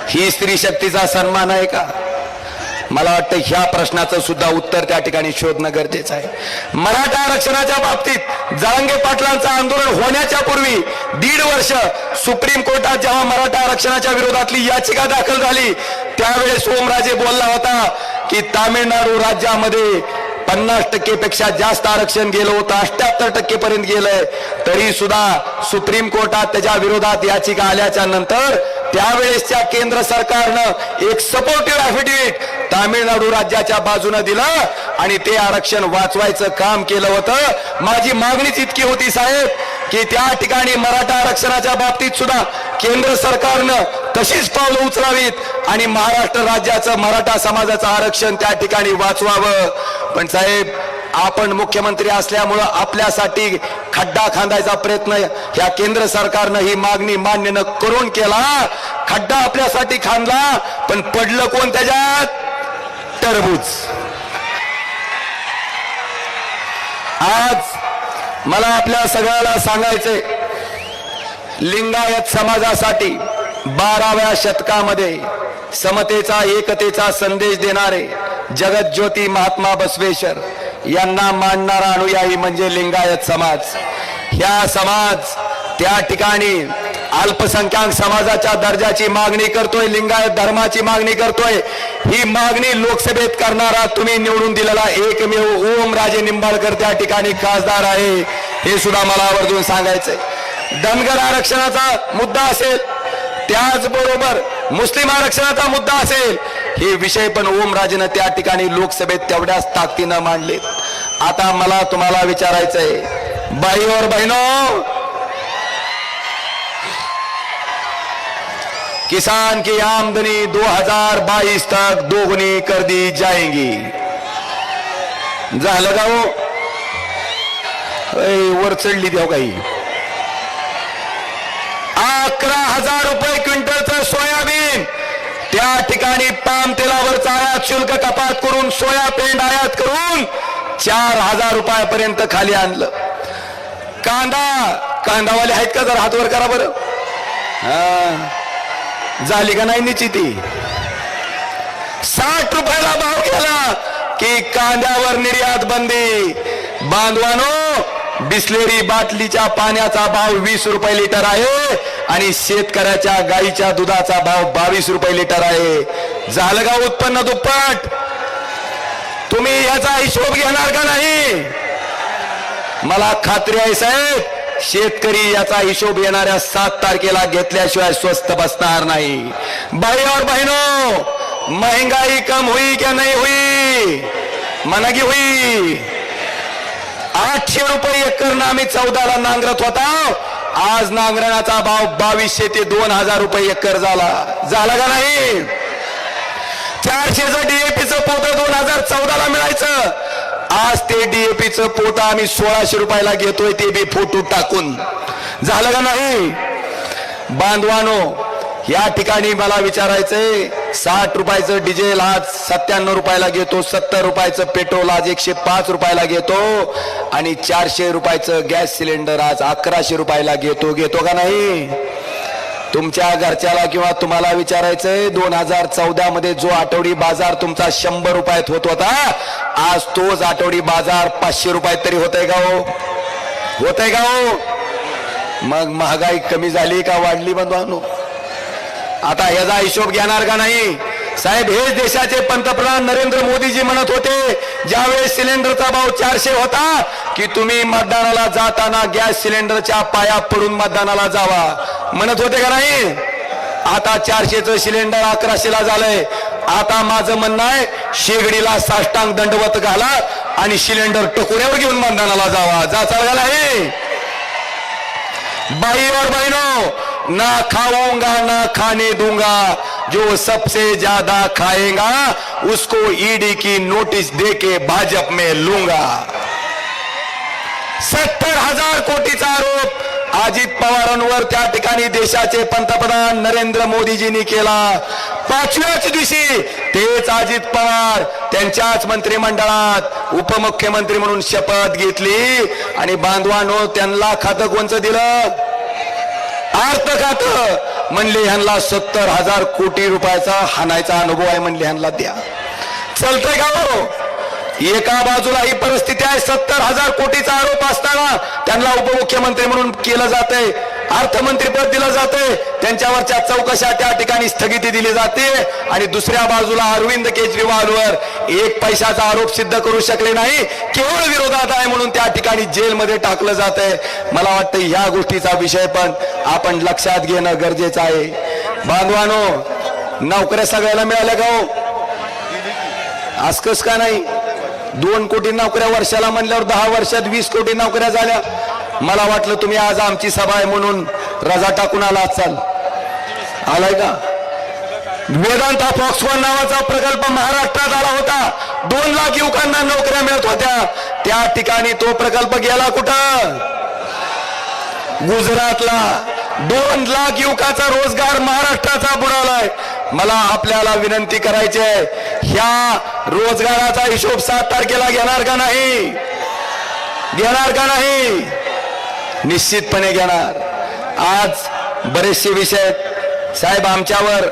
ही स्त्री शक्तीचा सन्मान आहे का? मला वाटतं ह्या प्रश्नाचं सुद्धा उत्तर त्या ठिकाणी शोधणं गरजेचं आहे. मराठा आरक्षणाच्या बाबतीत जरांगे पाटलांचं आंदोलन होण्याच्या पूर्वी 1.5 वर्ष सुप्रीम कोर्टात जेव्हा मराठा आरक्षणाच्या विरोधातली याचिका दाखल झाली त्यावेळेस ओमराजे बोलला होता की तामिळनाडू राज्यामध्ये 50% पेक्षा जास्त आरक्षण गेलं होतं, 78% पर्यंत गेलंय. तरी सुद्धा सुप्रीम कोर्टात त्याच्या विरोधात याचिका आल्याच्या नंतर त्यावेळेसच्या केंद्र सरकारनं एक सपोर्टिव्ह ॲफिडेव्हिट तामिळनाडू राज्याच्या बाजूने दिलं आणि ते आरक्षण वाचवायचं काम केलं होतं. माझी मागणीच इतकी होती साहेब की त्या ठिकाणी मराठा आरक्षणाच्या बाबतीत सुद्धा केंद्र सरकारनं तशीच पावलं उचलावीत आणि महाराष्ट्र राज्याचं मराठा समाजाचं आरक्षण त्या ठिकाणी वाचवावं. पण साहेब, आपण मुख्यमंत्री असल्यामुळं आपल्यासाठी खड्डा खांदायचा प्रयत्न ह्या केंद्र सरकारनं ही मागणी मान्य न करून केला. खड्डा आपल्यासाठी खांदला, पण पडलं कोण त्याच्यात? टरबूज. आज मला आपल्या सगळ्याला सांगायचंय, लिंगायत समाजासाठी 12व्या शतकामध्ये समतेचा एकतेचा संदेश देणारे जगज्योती महात्मा बसवेश्वर यांना मानणारा अनुयायी म्हणजे लिंगायत समाज. ह्या समाज त्या ठिकाणी अल्पसंख्याक समाजाच्या दर्जाची मागणी करतोय, लिंगायत धर्माची मागणी करतोय. ही मागणी लोकसभेत करणारा तुम्ही निवडून दिलेला एकमेव ओमराजे निंबाळकर त्या ठिकाणी खासदार आहे, हे सुद्धा मला आवर्जून सांगायचंय. धनगर आरक्षणाचा मुद्दा असेल, त्याचबरोबर मुस्लिम आरक्षणाचा मुद्दा असेल, हे विषय पण ओमराजेनं त्या ठिकाणी लोकसभेत तेवढ्याच ताकदीनं मांडले. आता मला तुम्हाला विचारायचंय, भाई और बहनों, किसान की आमदनी 2022 तक दोगुनी कर दी जाएगी. झालं का हो? वर चढली देव काही. 11,000 रुपये क्विंटलचं सोयाबीन त्या ठिकाणी पाम तेलावरचा आयात शुल्क कपात करून सोया पेंड आयात करून 4,000 रुपयापर्यंत खाली आणलं. कांदावाले आहेत का? जर हातवर करा बरं. झाली का नाही निश्चिती? 60 रुपयाला भाव केला की कांद्यावर निर्यात बंदी. बांधवानो, बिस्लेरी बाटलीच्या पाण्याचा भाव 20 रुपये लिटर आहे आणि शेतकऱ्याच्या गाईच्या दुधाचा भाव 22 रुपये लिटर आहे. झालं का उत्पन्न दुप्पट? तुम्ही याचा हिशोब घेणार का नाही? मला खात्री आहे साहेब, शेतकरी याचा हिशोब येणाऱ्या 7 तारखेला घेतल्याशिवाय स्वस्त बसणार नाही. भाई और बहनों, महंगाई कम हुई क्या नहीं हुई? मना की हुई. 800 रुपये एकरनं आम्ही 14ला नांगरत होता. आज नांगरणाचा भाव 2200 ते 2000 रुपये एकर झाला. झाला का नाही? 400चं डीएपीचं पोतं 2014ला मिळायचं. आज ते डीएपीचं पोतं आम्ही 1600 रुपयाला घेतोय, ते बी फोटो टाकून. झालं का नाही? बांधवानो, या ठिकाणी मला विचारायचंय, 60 रुपयाचं डिझेल आज 97 रुपयाला घेतो, 70 रुपयाचं पेट्रोल आज 105 रुपयाला घेतो आणि 400 रुपयाचं गॅस सिलेंडर आज 1100 रुपयाला घेतो का नाही? तुमच्या घरच्याला किंवा तुम्हाला विचारायचंय, 2014 मध्ये जो आठवडी बाजार तुमचा 100 रुपयात होत होता, आज तोच आठवडी बाजार 500 रुपयात तरी होतय का हो? होतय का हो? मग महागाई कमी झाली का वाढली बंधवांनो? आता ह्याचा हिशोब घेणार का नाही? साहेब, हेच देशाचे पंतप्रधान नरेंद्र मोदीजी म्हणत होते, ज्यावेळेस सिलेंडरचा भाव 400 होता, की तुम्ही मतदानाला जाताना गॅस सिलेंडरच्या पाया पडून मतदानाला जावा, म्हणत होते का नाही? आता 400चं सिलेंडर 1100ला झालंय. आता माझं म्हणणं आहे, शेगडीला साष्टांग दंडवत घाला आणि सिलेंडर टकोऱ्यावर घेऊन मतदानाला जावा. जाचाल का नाही? भाई और बहनों, ना खाऊंगा ना खाने दूंगा, जो सबसे ज्यादा खाएगा उसको ईडी की नोटिस देके भाजप में लूंगा. 70,000 कोटीचा आरोप अजित पवारांवर त्या ठिकाणी देशाचे पंतप्रधान नरेंद्र मोदीजींनी केला. 5व्याच दिवशी तेच अजित पवार त्यांच्याच मंत्रिमंडळात उपमुख्यमंत्री म्हणून शपथ घेतली आणि बांधवांनो, त्यांना खातं कोणचं दिलं? अर्थ खातं. म्हणले ह्यांना 70,000 कोटी रुपयाचा हाणायचा अनुभव आहे, म्हणले ह्यांना द्या. चलतंय का हो? एका बाजूला ही परिस्थिती आहे, 70,000 कोटीचा आरोप असताना त्यांना उपमुख्यमंत्री म्हणून केलं जातंय, अर्थमंत्रीपद दिलं जातंय, त्यांच्यावरच्या चौकशा त्या ठिकाणी स्थगिती दिली जाते आणि दुसऱ्या बाजूला अरविंद केजरीवालवर 1 पैशाचा आरोप सिद्ध करू शकले नाही, केवळ विरोधात आहे म्हणून त्या ठिकाणी जेलमध्ये टाकलं जातंय. मला वाटतं ह्या गोष्टीचा विषय पण आपण लक्षात घेणं गरजेचं आहे. बांधवानो, नोकऱ्या सगळ्याला मिळाल्या का हो? आजकस का नाही? 2 कोटी नोकऱ्या वर्षाला म्हणल्यावर 10 वर्षात 20 कोटी नोकऱ्या झाल्या. मला वाटलं तुम्ही आज आमची सभा आहे म्हणून रजा टाकून आला असाल. आलाय का? वेदांता फॉक्सकॉन नावाचा प्रकल्प महाराष्ट्रात आला होता. 2 लाख युवकांना नोकऱ्या मिळत होत्या. त्या ठिकाणी तो प्रकल्प गेला कुठं? गुजरातला. 2 लाख युवकाचा रोजगार महाराष्ट्राचा बुडालाय. मला आपल्याला विनंती करायची आहे, ह्या रोजगाराचा हिशोब 7 तारखेला घेणार का नाही? घेणार का नाही? निश्चितपणे घेणार. आज बरेचसे विषय साहेब आमच्यावर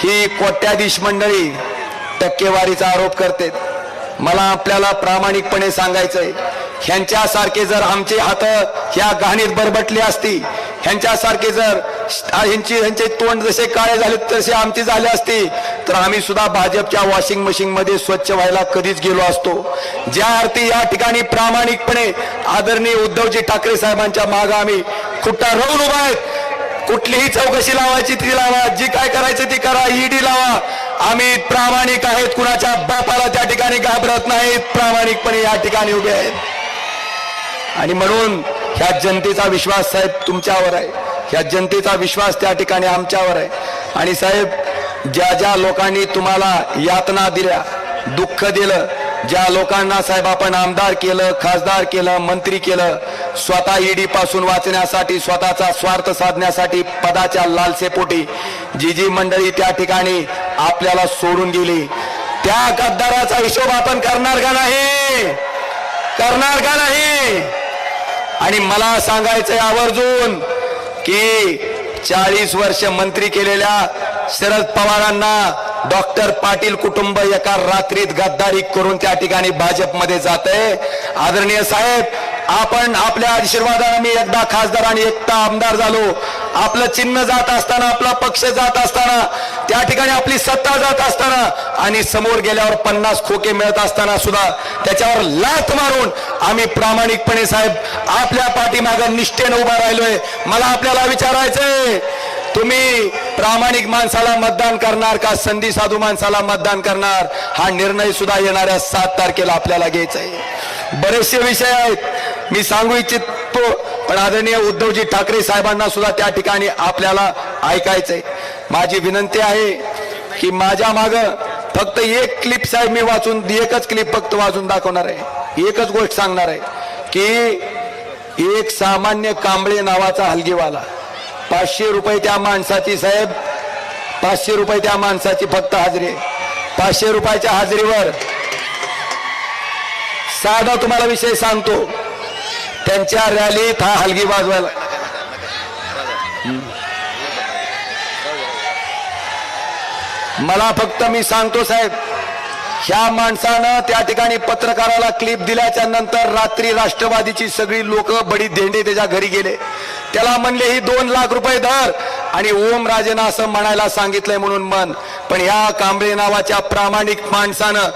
ही कोट्याधीश मंडळी टक्केवारीचा आरोप करते. मला आपल्याला प्रामाणिकपणे सांगायचंय, ह्यांच्यासारखे जर आमचे हात ह्या घाणीत बरबटली असती, ह्यांच्यासारखे जर ह्यांचे तोंड जसे काळे झाले तसे आमचे झाले असते, तर आम्ही सुद्धा भाजपच्या वॉशिंग मशीन मध्ये स्वच्छ व्हायला कधीच गेलो असतो. ज्या अर्थी या ठिकाणी प्रामाणिकपणे आदरणीय उद्धवजी ठाकरे साहेबांच्या मागे आम्ही खुट्टा राहून उभा आहेत. कुठलीही चौकशी लावायची ती लावा, जी काय करायचं ती करा, ईडी लावा. आम्ही प्रामाणिक आहेत, कुणाच्या बापाला त्या ठिकाणी घाबरत नाहीत, प्रामाणिकपणे या ठिकाणी उभे आहेत. आणि म्हणून ह्या जनतेचा विश्वास साहेब तुमच्यावर आहे, ह्या जनतेचा विश्वास त्या ठिकाणी आमच्यावर आहे. आणि साहेब ज्या ज्या लोकांनी तुम्हाला यातना दिल्या, दुःख दिलं, ज्या लोकांना साहेब आपण आमदार केलं, खासदार केलं, मंत्री केलं, स्वतः ईडी पासून वाचण्यासाठी, स्वतःचा स्वार्थ साधण्यासाठी, पदाच्या लालसेपोटी जी जी मंडळी त्या ठिकाणी आपल्याला सोडून गेली, त्या गद्दाराचा हिशोब आपण करणार का नाही? करणार का नाही? आणि मला सांगायचंय आवर्जून की 40 वर्ष मंत्री केलेल्या शरद पवारांना डॉक्टर पाटील कुटुंब एका रात्रीत गद्दारी करून त्या ठिकाणी भाजपमध्ये जातंय. आदरणीय साहेब, आपण आपल्या आशीर्वादाने मी एकदा खासदार आणि एकदा आमदार झालो. आपलं चिन्ह जात असताना, आपला पक्ष जात असताना, त्या ठिकाणी आपली सत्ता जात असताना आणि समोर गेल्यावर 50 खोके मिळत असताना सुद्धा त्याच्यावर लाथ मारून आम्ही प्रामाणिकपणे साहेब आपल्या पाठीमागं निष्ठेने उभा राहिलोय. मला आपल्याला विचारायचंय, तुम्ही प्रामाणिक माणसाला मतदान करणार का संधी साधू माणसाला मतदान करणार? हा निर्णय सुद्धा येणाऱ्या 7 तारखेला आपल्याला घ्यायचा आहे. बरेचसे विषय आहेत मी सांगू इच्छितो, पण आदरणीय उद्धवजी ठाकरे साहेबांना सुद्धा त्या ठिकाणी आपल्याला ऐकायचंय. माझी विनंती आहे की माझ्या माग फक्त एक क्लिप साहेब मी वाचून, एकच क्लिप फक्त वाचून दाखवणार आहे. एकच गोष्ट सांगणार आहे की एक सामान्य कांबळे नावाचा हलगीवाला, 500 रुपये त्या माणसाची साहेब, 500 रुपये त्या माणसाची फक्त हाजरी आहे. 500 रुपयाच्या हाजरीवर साधा तुम्हाला विषय सांगतो, त्यांच्या रॅलीत हा हलगी वाजवायला, मला फक्त मी सांगतो साहेब, ह्या माणसानं त्या ठिकाणी पत्रकाराला क्लिप दिल्याच्या नंतर रात्री राष्ट्रवादीची सगळी लोक बडी धेंडे त्याच्या घरी गेले. त्याला म्हणले ही 2 लाख रुपये धर आणि ओम राजेनं असं म्हणायला सांगितलंय म्हणून मन. पण ह्या कांबळे नावाच्या प्रामाणिक माणसानं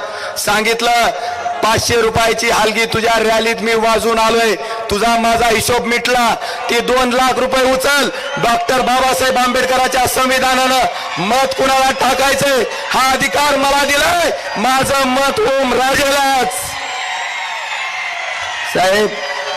सांगितलं 500 रुपयाची हलगी तुझ्या रॅलीत मी वाजून आलोय, तुझा माझा हिशोब मिटला, ती 2 लाख रुपये उचल. डॉक्टर बाबासाहेब आंबेडकरांच्या संविधानानं मत कुणाला टाकायचंय हा अधिकार मला दिलाय, माझं मत ओम राजेलाच. साहेब,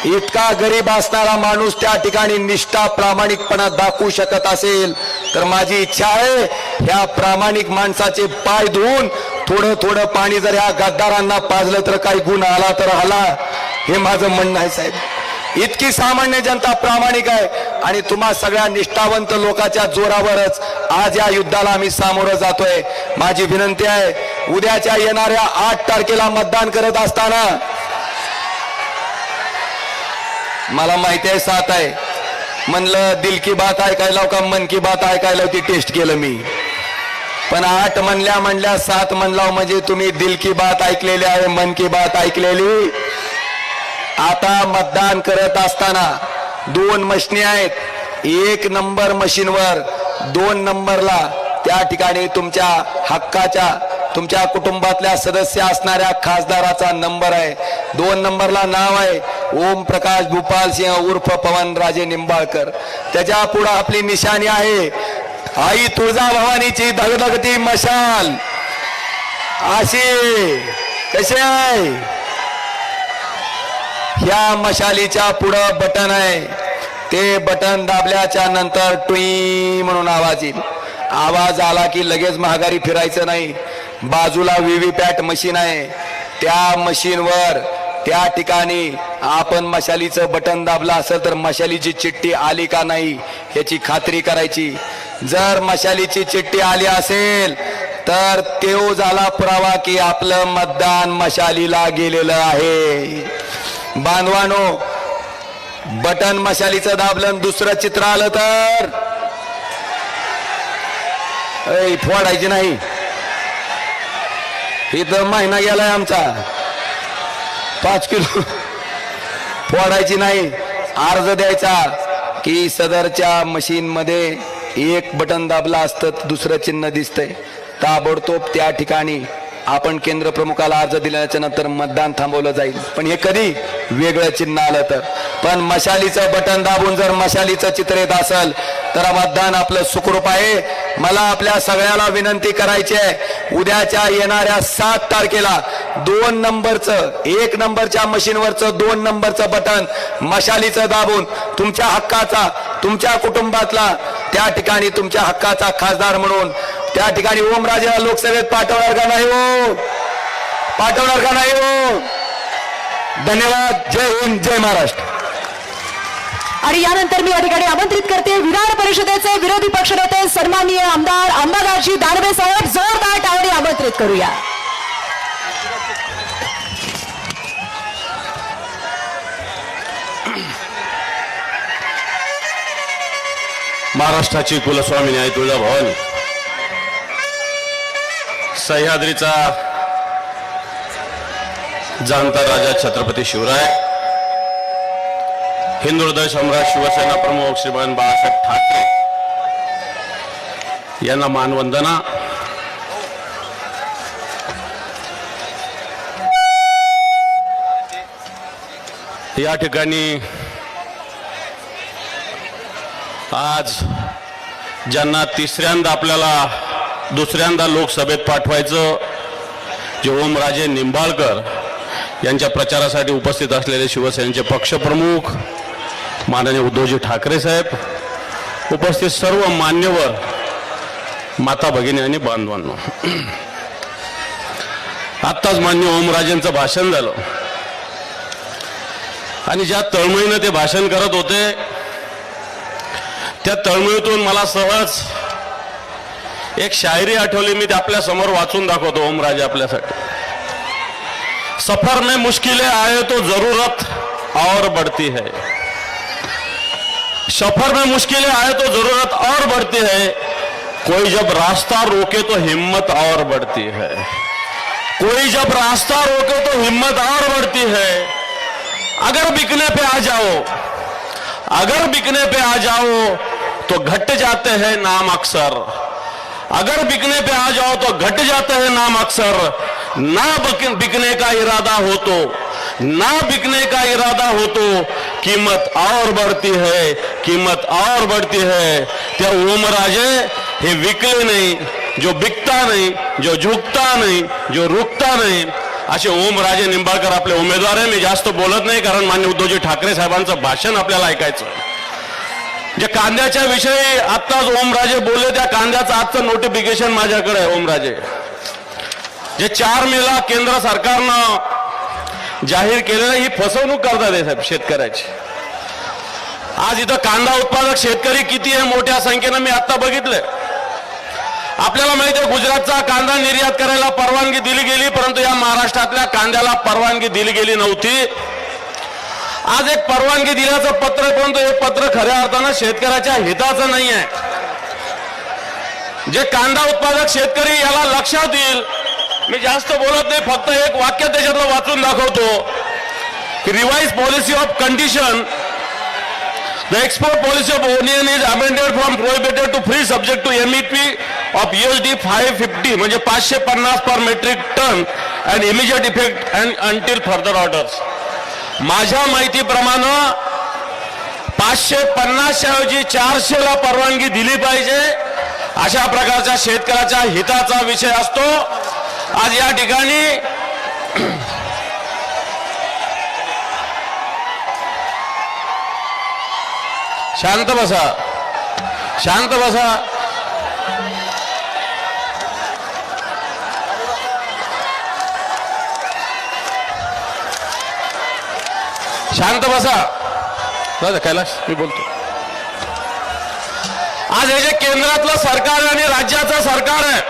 इतका गरीब असणारा माणूस त्या ठिकाणी निष्ठा प्रामाणिकपणा दाखवू शकत असेल तर माझी इच्छा आहे ह्या प्रामाणिक माणसाचे पाय धुवून थोडं थोडं पाणी जर ह्या गद्दारांना पाजलं तर काही गुण आला तर आला, हे माझं म्हणणं आहे साहेब. इतकी सामान्य जनता प्रामाणिक आहे आणि तुम्हा सगळ्या निष्ठावंत लोकांच्या जोरावरच आज या युद्धाला आम्ही सामोरं जातोय. माझी विनंती आहे, उद्याच्या येणाऱ्या 8 तारखेला मतदान करत असताना, मला माहिती आहे 7 आहे म्हणलं दिल की बात ऐकायला का मन की बात ऐकायला ती टेस्ट केलं मी, पण 8 म्हणल्या 7 म्हणला म्हणजे तुम्ही दिल की बात ऐकलेली आहे, मन की बात ऐकलेली. आता मतदान करत असताना 2 मशिनी आहेत. 1 नंबर मशीनवर 2 नंबरला त्या ठिकाणी तुमच्या हक्काच्या, तुमच्या कुटुंबातल्या सदस्य असणाऱ्या खासदाराचा नंबर आहे. 2 नंबरला नाव आहे ओम प्रकाश भूपाल सिंह उर्फ पवन राजे निंबाळकर. त्याच्या पुढे आपली निशाणी आहे आई तुळजाभवानीची धगधगती मशाल. अशी कशी आहे, ह्या मशालीच्या पुढं बटन आहे, ते बटन दाबल्याच्या नंतर टुई म्हणून आवाज येईल. आवाज आला की लगेच महागारी फिरायचं नाही. बाजूला व्हीव्हीपॅट मशीन आहे, त्या मशीनवर त्या ठिकाणी आपण मशालीचं बटन दाबलं असेल तर मशालीची चिठ्ठी आली का नाही याची खात्री करायची. जर मशालीची चिठ्ठी आली असेल तर तो झाला पुरावा की आपलं मतदान मशालीला गेलेलं आहे. बांधवानो, बटन मशालीचं दाबलं दुसरं चित्र आलं तर फोडायची नाही. इथं महिना गेलाय आमचा, 5 किलो फोडायची नाही. अर्ज द्यायचा की सदरच्या मशीन मध्ये 1 बटन दाबला असतं दुसरं चिन्ह दिसतंय, ताबडतोब त्या ठिकाणी आपण केंद्र प्रमुखाला अर्ज दिल्याच्या नंतर मतदान थांबवलं जाईल. पण हे कधी वेगळं चिन्ह आलं तर. पण मशालीचं बटन दाबून जर मशालीचं चित्र येत असेल तर मतदान आपलं सुखरूप आहे. मला आपल्या सगळ्याला विनंती करायची आहे, उद्याच्या येणाऱ्या 7 तारखेला 2 नंबरचं 1 नंबरच्या मशीनवरचं 2 नंबरचं बटन मशालीचं दाबून तुमच्या हक्काचा, तुमच्या कुटुंबातला त्या ठिकाणी तुमच्या हक्काचा खासदार म्हणून त्या ठिकाणी ओमराजेला लोकसभेत पाठवणार का नाही हो? पाठवणार का नाही हो? धन्यवाद. जय हिंद, जय महाराष्ट्र. आणि यानंतर मी या ठिकाणी आमंत्रित करते विधान परिषदेचे विरोधी पक्षनेते सन्माननीय आमदार अंबादासजी दानवे साहेब. जोरदार टाळी आमंत्रित करूया. महाराष्ट्राची कुलस्वामिनी आई तुळजाभवानी, सह्याद्रीचा जाणता राजा छत्रपती शिवराय, हिंदू हृदय सम्राट शिवसेना प्रमुख श्रीमान बाळासाहेब ठाकरे यांना मानवंदना. या ठिकाणी आज ज्यांना तिसऱ्यांदा आपल्याला दुसऱ्यांदा लोकसभेत पाठवायचं, जे ओमराजे निंबाळकर यांच्या प्रचारासाठी उपस्थित असलेले शिवसेनेचे पक्षप्रमुख माननीय उद्धवजी ठाकरे साहेब, उपस्थित सर्व मान्यवर, माता भगिनी आणि बांधवांनो, आत्ताच मान्य ओमराजेंचं भाषण झालं आणि ज्या तळमळीनं ते भाषण करत होते त्या तळमळीतून मला सहज एक शायरी आठवली. मी ते आपल्या समोर वाचून दाखवतो. ओमराजे आपल्यासाठी. सफर में मुश्किलें आए तो जरूरत और बढ़ती है, सफर में मुश्किलें आए तो जरूरत और बढ़ती है, कोई जब रास्ता रोके तो हिम्मत और बढ़ती है, कोई जब रास्ता रोके तो हिम्मत और बढ़ती है. अगर बिकने पे आ जाओ, अगर बिकने पे आ जाओ तो घट जाते हैं नाम अक्सर, अगर बिकने पे आ जाओ तो घट जाते हैं नाम अक्सर. ना बिकने का इरादा हो तो, ना बिकने का इरादा हो तो कीमत और बढ़ती है, कीमत और बढ़ती है. त्या ओमराजे हे विकले नाही, जो बिकता नाही, जो झुकता नाही, जो रुकता नाही, असे ओमराजे निंबाळकर आपले उमेदवार आहे. मी जास्त बोलत नाही कारण मान्य उद्धवजी ठाकरे साहेबांचं भाषण आपल्याला ऐकायचं. जे कांद्याच्या विषयी आत्ताच ओमराजे बोलले, त्या कांद्याचं आजचं नोटिफिकेशन माझ्याकडे आहे. ओमराजे, जे 4 मेला केंद्र सरकारनं जाहीर केलेलं, ही फसवणूक करतात हे साहेब शेतकऱ्याची. आज इथं कांदा उत्पादक शेतकरी किती आहे मोठ्या संख्येनं मी आता बघितलंय. आपल्याला माहिती आहे गुजरातचा कांदा निर्यात करायला परवानगी दिली गेली, परंतु या महाराष्ट्रातल्या कांद्याला परवानगी दिली गेली नव्हती. आज एक परवानगी दिल्याचं पत्र, परंतु हे पत्र खऱ्या अर्थानं शेतकऱ्याच्या हिताचं नाही आहे. जे कांदा उत्पादक शेतकरी याला लक्षात येईल. मी जास्त बोलत नाही, फक्त एक वाक्य त्याच्यातलं वाचून दाखवतो की revise policy of condition, the export policy of onion is amended from prohibited to free subject to MEP of USD 550 म्हणजे 550 per metric ton and immediate effect and until further orders. माझ्या माहितीप्रमाणे 550 ऐवजी 400 ला परवानगी दिली पाहिजे, अशा प्रकारच्या शेतकऱ्याच्या हिताचा विषय असतो. आज या ठिकाणी शांत बसा, शांत बसा. शांत बसा. कैलाश, मी बोलतो. आज हे जे केंद्रातलं सरकार आणि राज्याचं सरकार आहे,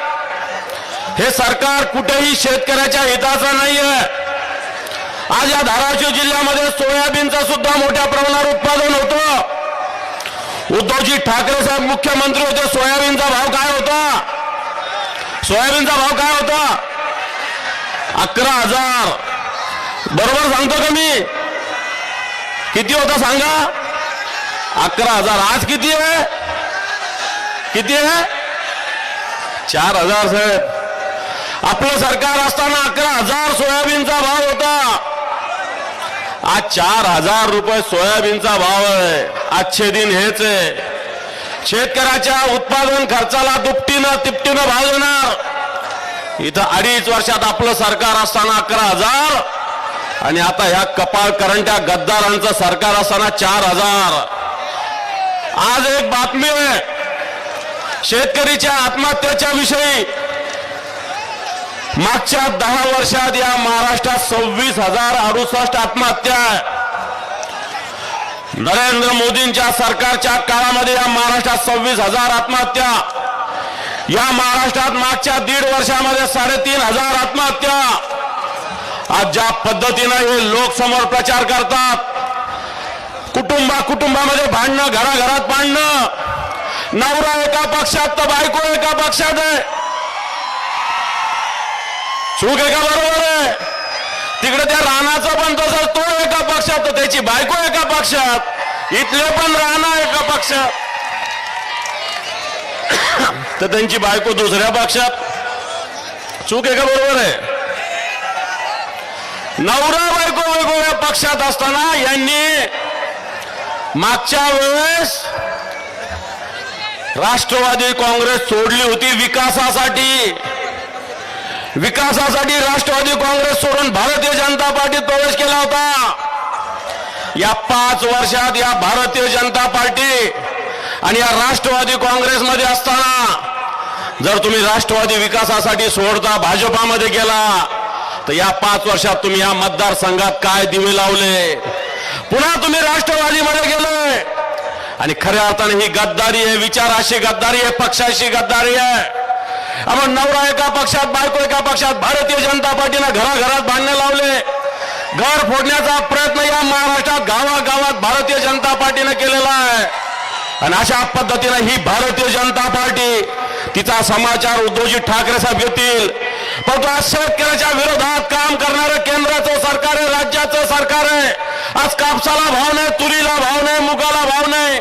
हे सरकार कुठेही शेतकऱ्याच्या हिताचं नाही आहे. आज या धाराशिव जिल्ह्यामध्ये सोयाबीनचं सुद्धा मोठ्या प्रमाणावर उत्पादन होतं. उद्धवजी ठाकरे साहेब मुख्यमंत्री होते, सोयाबीनचा भाव काय होता? सोयाबीनचा भाव काय होता? 11,000. बरोबर सांगतो का मी? किती होता सांगा? 11,000. आज किती आहे? किती आहे? 4,000 साहेब. आपलं सरकार असताना 11,000 सोयाबीनचा भाव होता. आज 4,000 रुपये सोयाबीनचा भाव आहे. आजचे दिन हेच आहे. शेतकऱ्याच्या उत्पादन खर्चाला दुपटीनं तिपटीनं भाव देणार. इथं 2.5 वर्षात आपलं सरकार असताना 11,000 आणि आता ह्या कपाळ करंट्या गद्दारांचं सरकार असताना 4,000. आज एक बातमी आहे शेतकरीच्या आत्महत्येच्या विषयी. मागच्या 10 वर्षात या महाराष्ट्रात 26,068 आत्महत्या आहे. नरेंद्र मोदींच्या सरकारच्या काळामध्ये या महाराष्ट्रात 26,000 आत्महत्या. या महाराष्ट्रात मागच्या 1.5 वर्षामध्ये 3,500 आत्महत्या. आज ज्या पद्धतीनं हे लोक समोर प्रचार करतात, कुटुंबामध्ये भांडणं, घराघरात भांडणं, नवरा एका पक्षात तर बायको एका पक्षात आहे. चूक आहे का बरोबर आहे? तिकडे त्या राणाचं पण तसं, तो एका पक्षात तर त्याची बायको एका पक्षात, इथले पण राणा एका पक्षात तर त्यांची बायको दुसऱ्या पक्षात. चूक आहे का बरोबर आहे? नवरा बायको वेगवेगळ्या पक्षात असताना यांनी मागच्या वेळेस राष्ट्रवादी काँग्रेस सोडली होती विकासासाठी. राष्ट्रवादी काँग्रेस सोडून भारतीय जनता पार्टीत प्रवेश केला होता. या 5 वर्षात या भारतीय जनता पार्टी आणि या राष्ट्रवादी काँग्रेसमध्ये असताना जर तुम्ही राष्ट्रवादी विकासासाठी सोडता भाजपामध्ये गेला तर या 5 वर्षात तुम्ही या मतदारसंघात काय दिवे लावले? पुन्हा तुम्ही राष्ट्रवादीमध्ये गेले आणि खऱ्या अर्थाने ही गद्दारी आहे. विचाराशी गद्दारी आहे, पक्षाशी गद्दारी आहे. आपण नवरा एका पक्षात, बायको एका पक्षात. भारतीय जनता पार्टीनं घराघरात भांडणे लावले. घर फोडण्याचा प्रयत्न या महाराष्ट्रात गावागावात भारतीय जनता पार्टीनं केलेला आहे. आणि अशा पद्धतीनं ही भारतीय जनता पार्टी तिचा समाचार उद्धवजी ठाकरे साहेब घेतील. परंतु आज शेतकऱ्याच्या विरोधात काम करणारं केंद्राचं सरकार आहे, राज्याचं सरकार आहे. आज कापसाला भाव नाही, तुरीला भाव नाही, मुगाला भाव नाही,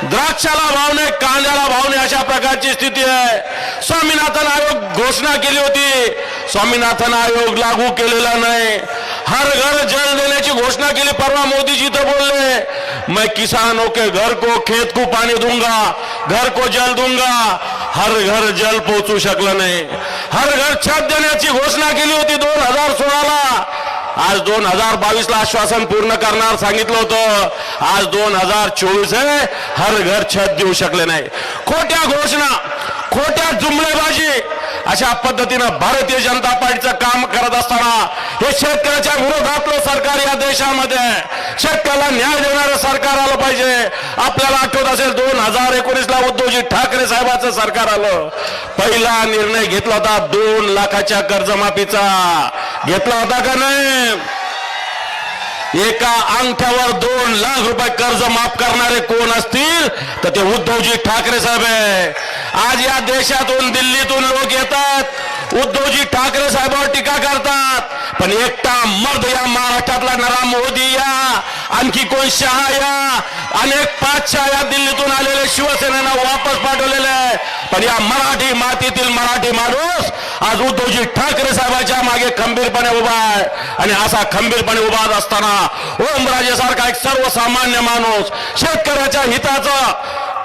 द्राक्षाला भाव नाही, कांद्याला भाव नाही, अशा प्रकारची स्थिती आहे. स्वामीनाथन आयोग घोषणा केली होती, स्वामीनाथन आयोग लागू केलेला नाही. हर घर जल देण्याची घोषणा केली. परवा मोदीजी तर बोलले, मैं किसानों के घर को, खेत को पाणी दूंगा, घर को जल दूंगा. हर घर जल पोहोचू शकलं नाही. हर घर छत देण्याची घोषणा केली होती 2016ला. आज 2022ला आश्वासन पूर्ण करणार सांगितलं होतं. आज 2024 आहे, हर घर छत देऊ शकले नाही. खोट्या घोषणा, खोट्या जुमलेबाजी, अशा पद्धतीनं भारतीय जनता पार्टीचं काम करत असताना हे शेतकऱ्याच्या विरोधातलं सरकार या देशामध्ये आहे. शेतकऱ्याला न्याय देणारं सरकार आलं पाहिजे. आपल्याला आठवत असेल 2019ला उद्धवजी ठाकरे साहेबांचं सरकार आलं. पहिला निर्णय घेतला होता 2 लाखाच्या कर्जमाफीचा. घेतला होता का नाही? एका अंगठ्यावर 2 लाख रुपये कर्ज माफ करणारे कोण असतील तर ते उद्धवजी ठाकरे साहेब आहे. आज या देशातून, दिल्लीतून लोक येतात, उद्धवजी ठाकरे साहेबांवर टीका करतात. पण एकटा मर्द या महाराष्ट्रातला नरा मोदी या, आणखी कोण शहा या, अनेक पाचशा या दिल्लीतून आलेले शिवसेनेनं वापस पाठवलेले आहे. पण या मराठी मातीतील मराठी माणूस आज उद्धवजी ठाकरे साहेबांच्या मागे खंबीरपणे उभा आहे. आणि असा खंबीरपणे उभा असताना ओमराजेसारखा एक सर्वसामान्य माणूस, शेतकऱ्याच्या हिताचं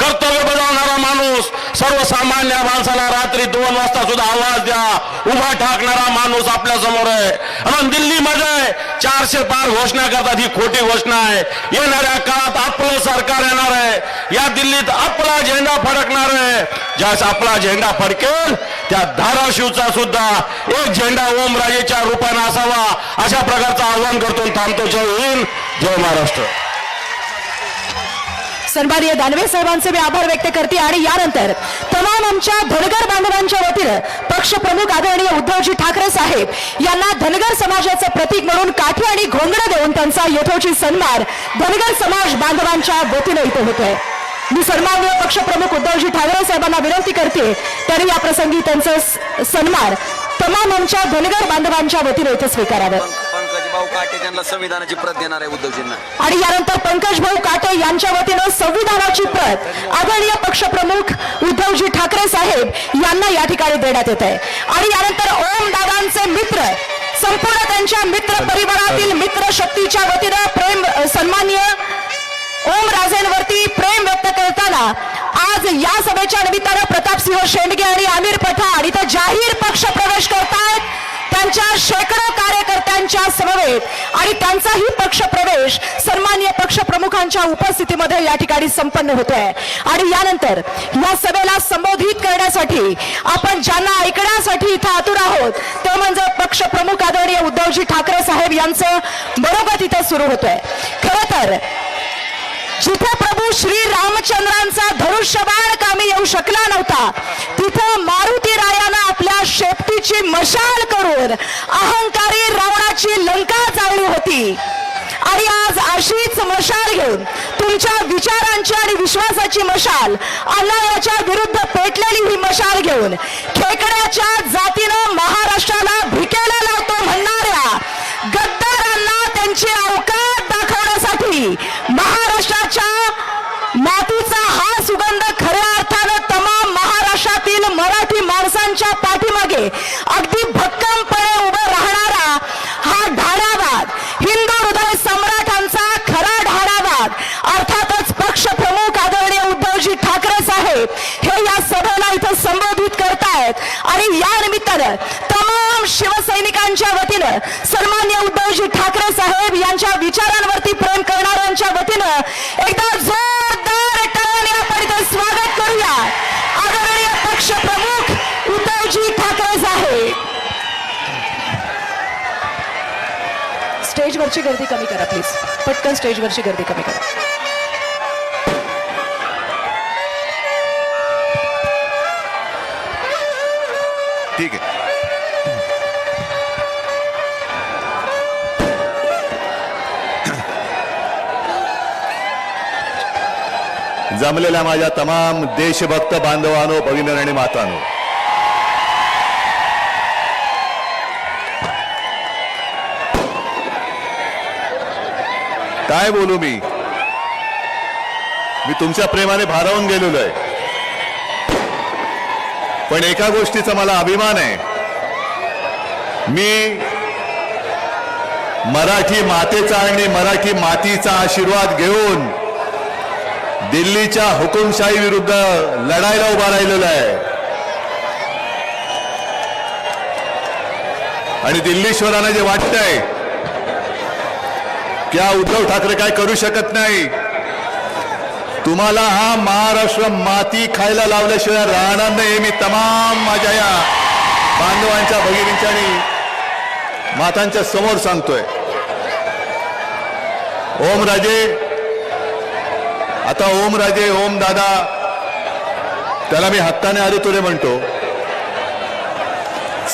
कर्तव्य बजावणारा माणूस, सर्वसामान्य माणसाला रात्री 2 वाजता सुद्धा आवाज द्या, उभा ठाकणारा माणूस आपल्या समोर आहे. म्हणून दिल्लीमध्ये 400 पार घोषणा करतात, ही खोटी घोषणा आहे. येणाऱ्या काळात आपलं सरकार येणार आहे. या दिल्लीत आपला झेंडा फडकणार आहे. ज्यावेळेस आपला झेंडा फडकेल त्या धाराशिवचा सुद्धा एक झेंडा ओमराजेच्या रूपाने असावा, अशा प्रकारचं आवाहन करतो. थांबतो. जय हिंद, जय महाराष्ट्र. सन्माननीय दानवे साहेबांचे मी आभार व्यक्त करते. आणि यानंतर तमाम आमच्या धनगर बांधवांच्या वतीनं पक्षप्रमुख आदरणीय उद्धवजी ठाकरे साहेब यांना धनगर समाजाचं प्रतीक म्हणून काठी आणि घोंगडं देऊन त्यांचा यथोचित सन्मान धनगर समाज बांधवांच्या वतीनं इथे होतोय. मी सन्माननीय पक्षप्रमुख उद्धवजी ठाकरे साहेबांना विनंती करते त्यांनी या प्रसंगी त्यांचा सन्मान तमाम आमच्या धनगर बांधवांच्या वतीनं इथे स्वीकारावं. भाऊ काटे यांना संविधानाची प्रत देणार आहे उद्धवजींना. आणि यानंतर पंकज भाऊ काटे यांच्या वतीनं संविधानाची प्रत आदरणीय पक्षप्रमुख उद्धवजी ठाकरे साहेब यांना या ठिकाणी देण्यात येत आहे. आणि यानंतर ओम दादांचे मित्र संपूर्ण त्यांच्या मित्र परिवारातील मित्र शक्तीच्या वतीनं प्रेम सन्माननीय ओम राजेंवरती प्रेम व्यक्त करताना आज या सभेच्या निमित्तानं प्रतापसिंह शेंडगे आणि आमिर पठाण इथं जाहीर पक्ष प्रवेश करतायत त्यांच्या शेकडो कार्यकर्त्यांच्या समवेत आणि त्यांचाही पक्ष प्रवेश सन्माननीय पक्षप्रमुखांच्या उपस्थितीमध्ये या ठिकाणी संपन्न होतोय. आणि यानंतर या सभेला संबोधित करण्यासाठी आपण ज्यांना ऐकण्यासाठी इथं आतुर आहोत ते म्हणजे पक्षप्रमुख आदरणीय उद्धवजी ठाकरे साहेब यांचं मनोगत इथं सुरू होतोय. खरं तर जिथे प्रभू श्री रामचंद्रांचा धनुष्यबाण कामी येऊ शकला नव्हता तिथं मारुती रायानं आपल्या शेपटीची मशाल करून अहंकारी रावणाची लंका जाळली होती. आणि आज अशीच मशाल घेऊन तुमच्या विचारांची आणि विश्वासाची मशाल अन्यायाच्या विरुद्ध पेटलेली ही मशाल घेऊन खेकड्याच्या जातीनं महाराष्ट्राला भिकेला लावतो म्हणणाऱ्या गद्दारांना त्यांची अवकात दाखवण्यासाठी महाराष्ट्राच्या मातीचा हा सुगंध खऱ्या अर्थानं तमाम महाराष्ट्रातील मराठी माणसांच्या पाठीमागे अगदी भक्कमपणे उभं राहणारा हा ढाळावाद हिंदू हृदय सम्राटांचा खरा ढाळावाद अर्थातच पक्षप्रमुख आदरणीय उद्धवजी ठाकरे साहेब हे या सभेला इथं संबोधित करतायत. आणि या निमित्तानं तमाम शिवसैनिकांच्या वतीनं सन्माननीय उद्धवजी ठाकरे साहेब यांच्या विचारांवरती प्रेम करणाऱ्यांच्या वतीनं एकदा जोरदार टाळ्यांनी आपण इथं स्वागत करूया आदरणीय पक्षप्रमुख उद्धवजी ठाकरे साहेब. स्टेजवरची गर्दी कमी करा प्लीज, पटकन स्टेजवरची गर्दी कमी करा. ठीक आहे. जमलेल्या माझ्या तमाम देशभक्त बांधवांनो, भगिनी आणि मातांनो, काय बोलू मी तुमच्या प्रेमाने भारावून गेलेलो आहे. पण एका गोष्टीचा मला अभिमान आहे, मी मराठी मातेचा आणि मराठी मातीचा आशीर्वाद घेऊन दिल्लीच्या हुकुमशाही विरुद्ध लढायला उभा राहिलेला आहे. आणि दिल्लीश्वरांना जे वाटतंय की उद्धव ठाकरे काय करू शकत नाही, तुम्हाला हा महाराष्ट्र माती खायला लावल्याशिवाय राहणार नाही. मी तमाम माझ्या या बांधवांच्या, भगिनींच्या आणि मातांच्या समोर सांगतोय. ओमराजे, आता ओमराजे, ओम दादा, त्याला मी हक्काने अरे तुरे म्हणतो.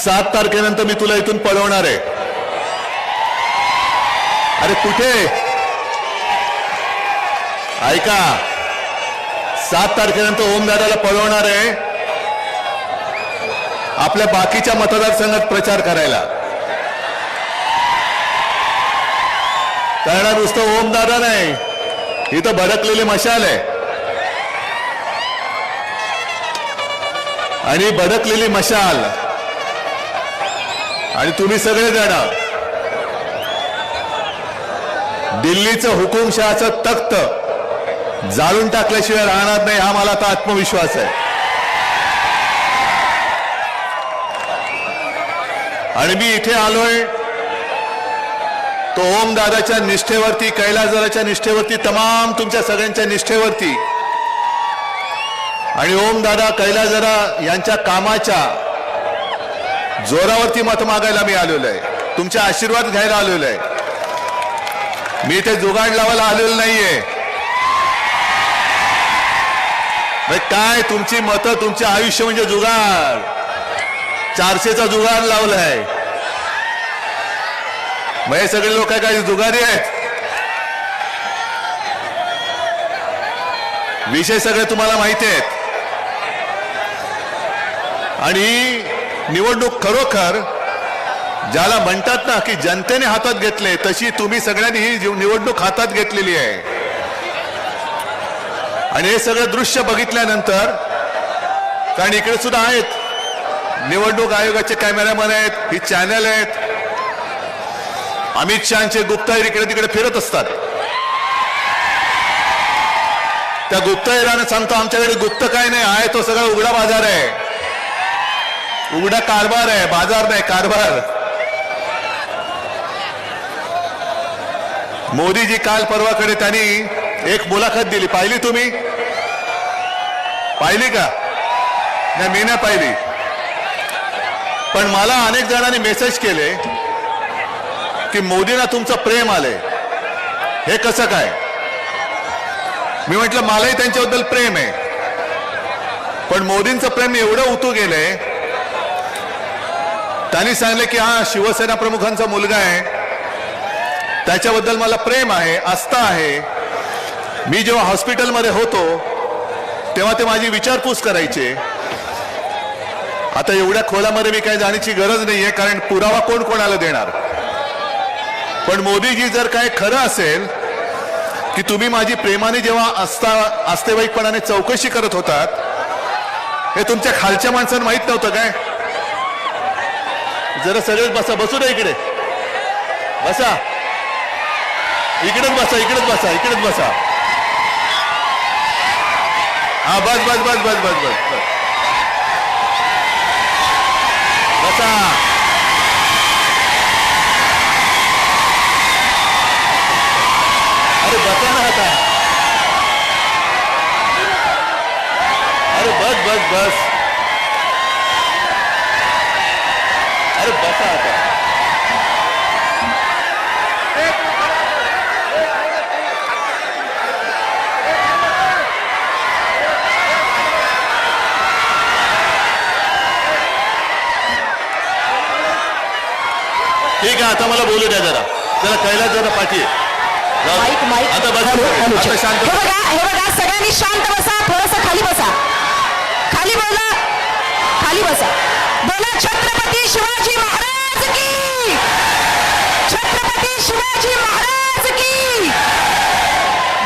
7 तारखेनंतर मी तुला इथून पळवणार आहे. अरे कुठे, ऐका, 7 तारखेनंतर ओमदादाला पळवणार आहे आपल्या बाकीच्या मतदारसंघात प्रचार करायला. कारण नुसतं ओमदादा नाही, इथं भडकलेली मशाल आहे. आणि भडकलेली मशाल आणि तुम्ही सगळे जण दिल्लीचं हुकुमशहाचं तख्त जाळून टाकल्याशिवाय राहणार नाही, हा मला आता आत्मविश्वास आहे. आणि मी इथे आलोय तो ओमदादाच्या निष्ठेवरती, कैलासदादाच्या निष्ठेवरती, तमाम तुमच्या सगळ्यांच्या निष्ठेवरती आणि ओमदादा, कैलासदादा यांच्या कामाच्या जोरावरती मत मागायला मी आलेलो आहे. तुमचे आशीर्वाद घ्यायला आलेलो आहे. मी इथे जुगाड लावायला आलेलो नाहीये. काय तुमची मतं, तुमचे आयुष्य म्हणजे जुगाड, 400चा जुगाड लावलाय. मग हे सगळे लोक काय जुगारी आहेत? विषय सगळे तुम्हाला माहिती आहेत. आणि निवडणूक खरोखर ज्याला म्हणतात ना की जनतेने हातात घेतले, तशी तुम्ही सगळ्यांनी ही निवडणूक हातात घेतलेली आहे. आणि हे सगळं दृश्य बघितल्यानंतर, कारण इकडे सुद्धा आहेत निवडणूक आयोगाचे कॅमेरामॅन आहेत, ही चॅनल आहेत, अमित शहाचे गुप्तहेर इकडे तिकडे फिरत असतात. त्या गुप्तहेराने सांगतो आमच्याकडे गुप्त काय नाही आहे, तो सगळा उघडा बाजार आहे, उघडा कारभार आहे, बाजार नाही कारभार. मोदीजी काल परवाकडे त्यांनी एक मुलाखत दिली, पाहिली तुम्ही? पाहिली का? नाही, मी नाही पाहिली. पण मला अनेक जणांनी मेसेज केले की मोदींना तुमचं प्रेम आलंय, हे कसं काय? मी म्हटलं मलाही त्यांच्याबद्दल प्रेम आहे, पण मोदींचं प्रेम एवढं उतू गेलंय. त्यांनी सांगितलं की हा शिवसेना प्रमुखांचा मुलगा आहे, त्याच्याबद्दल मला प्रेम आहे, आस्था आहे. मी जेव्हा हॉस्पिटलमध्ये होतो तेव्हा ते माझी विचारपूस करायचे. आता एवढ्या खोलामध्ये मी काही जाण्याची गरज नाहीये, कारण पुरावा कोण कोणाला देणार. पण मोदीजी जर काय खरं असेल की तुम्ही माझी प्रेमाने जेव्हा आस्थेवाईकपणाने चौकशी करत होतात, हे तुमच्या खालच्या माणसांना माहित नव्हतं काय? जरा सगळेच बसा, बसू द्या इकडे, बसा इकडेच बसा, इकडेच बसा, इकडेच बसा. हा बस बस बस बस बस बस बस बसा. अरे बसा ना आता, अरे बस बस बस, अरे बसा आता. ठीक आहे, आता मला बोलू द्या जरा, जरा कैलास जरा पाठी आहे. माईक माईक आता बस, हॅलो, हॅलो, आता चेक. शांत हे बसा. बघा, हे बघा, सगळ्यांनी शांत बसा, थोडस खाली बसा, खाली बोला, खाली बसा. बोला छत्रपती शिवाजी महाराज की, छत्रपती शिवाजी महाराज की.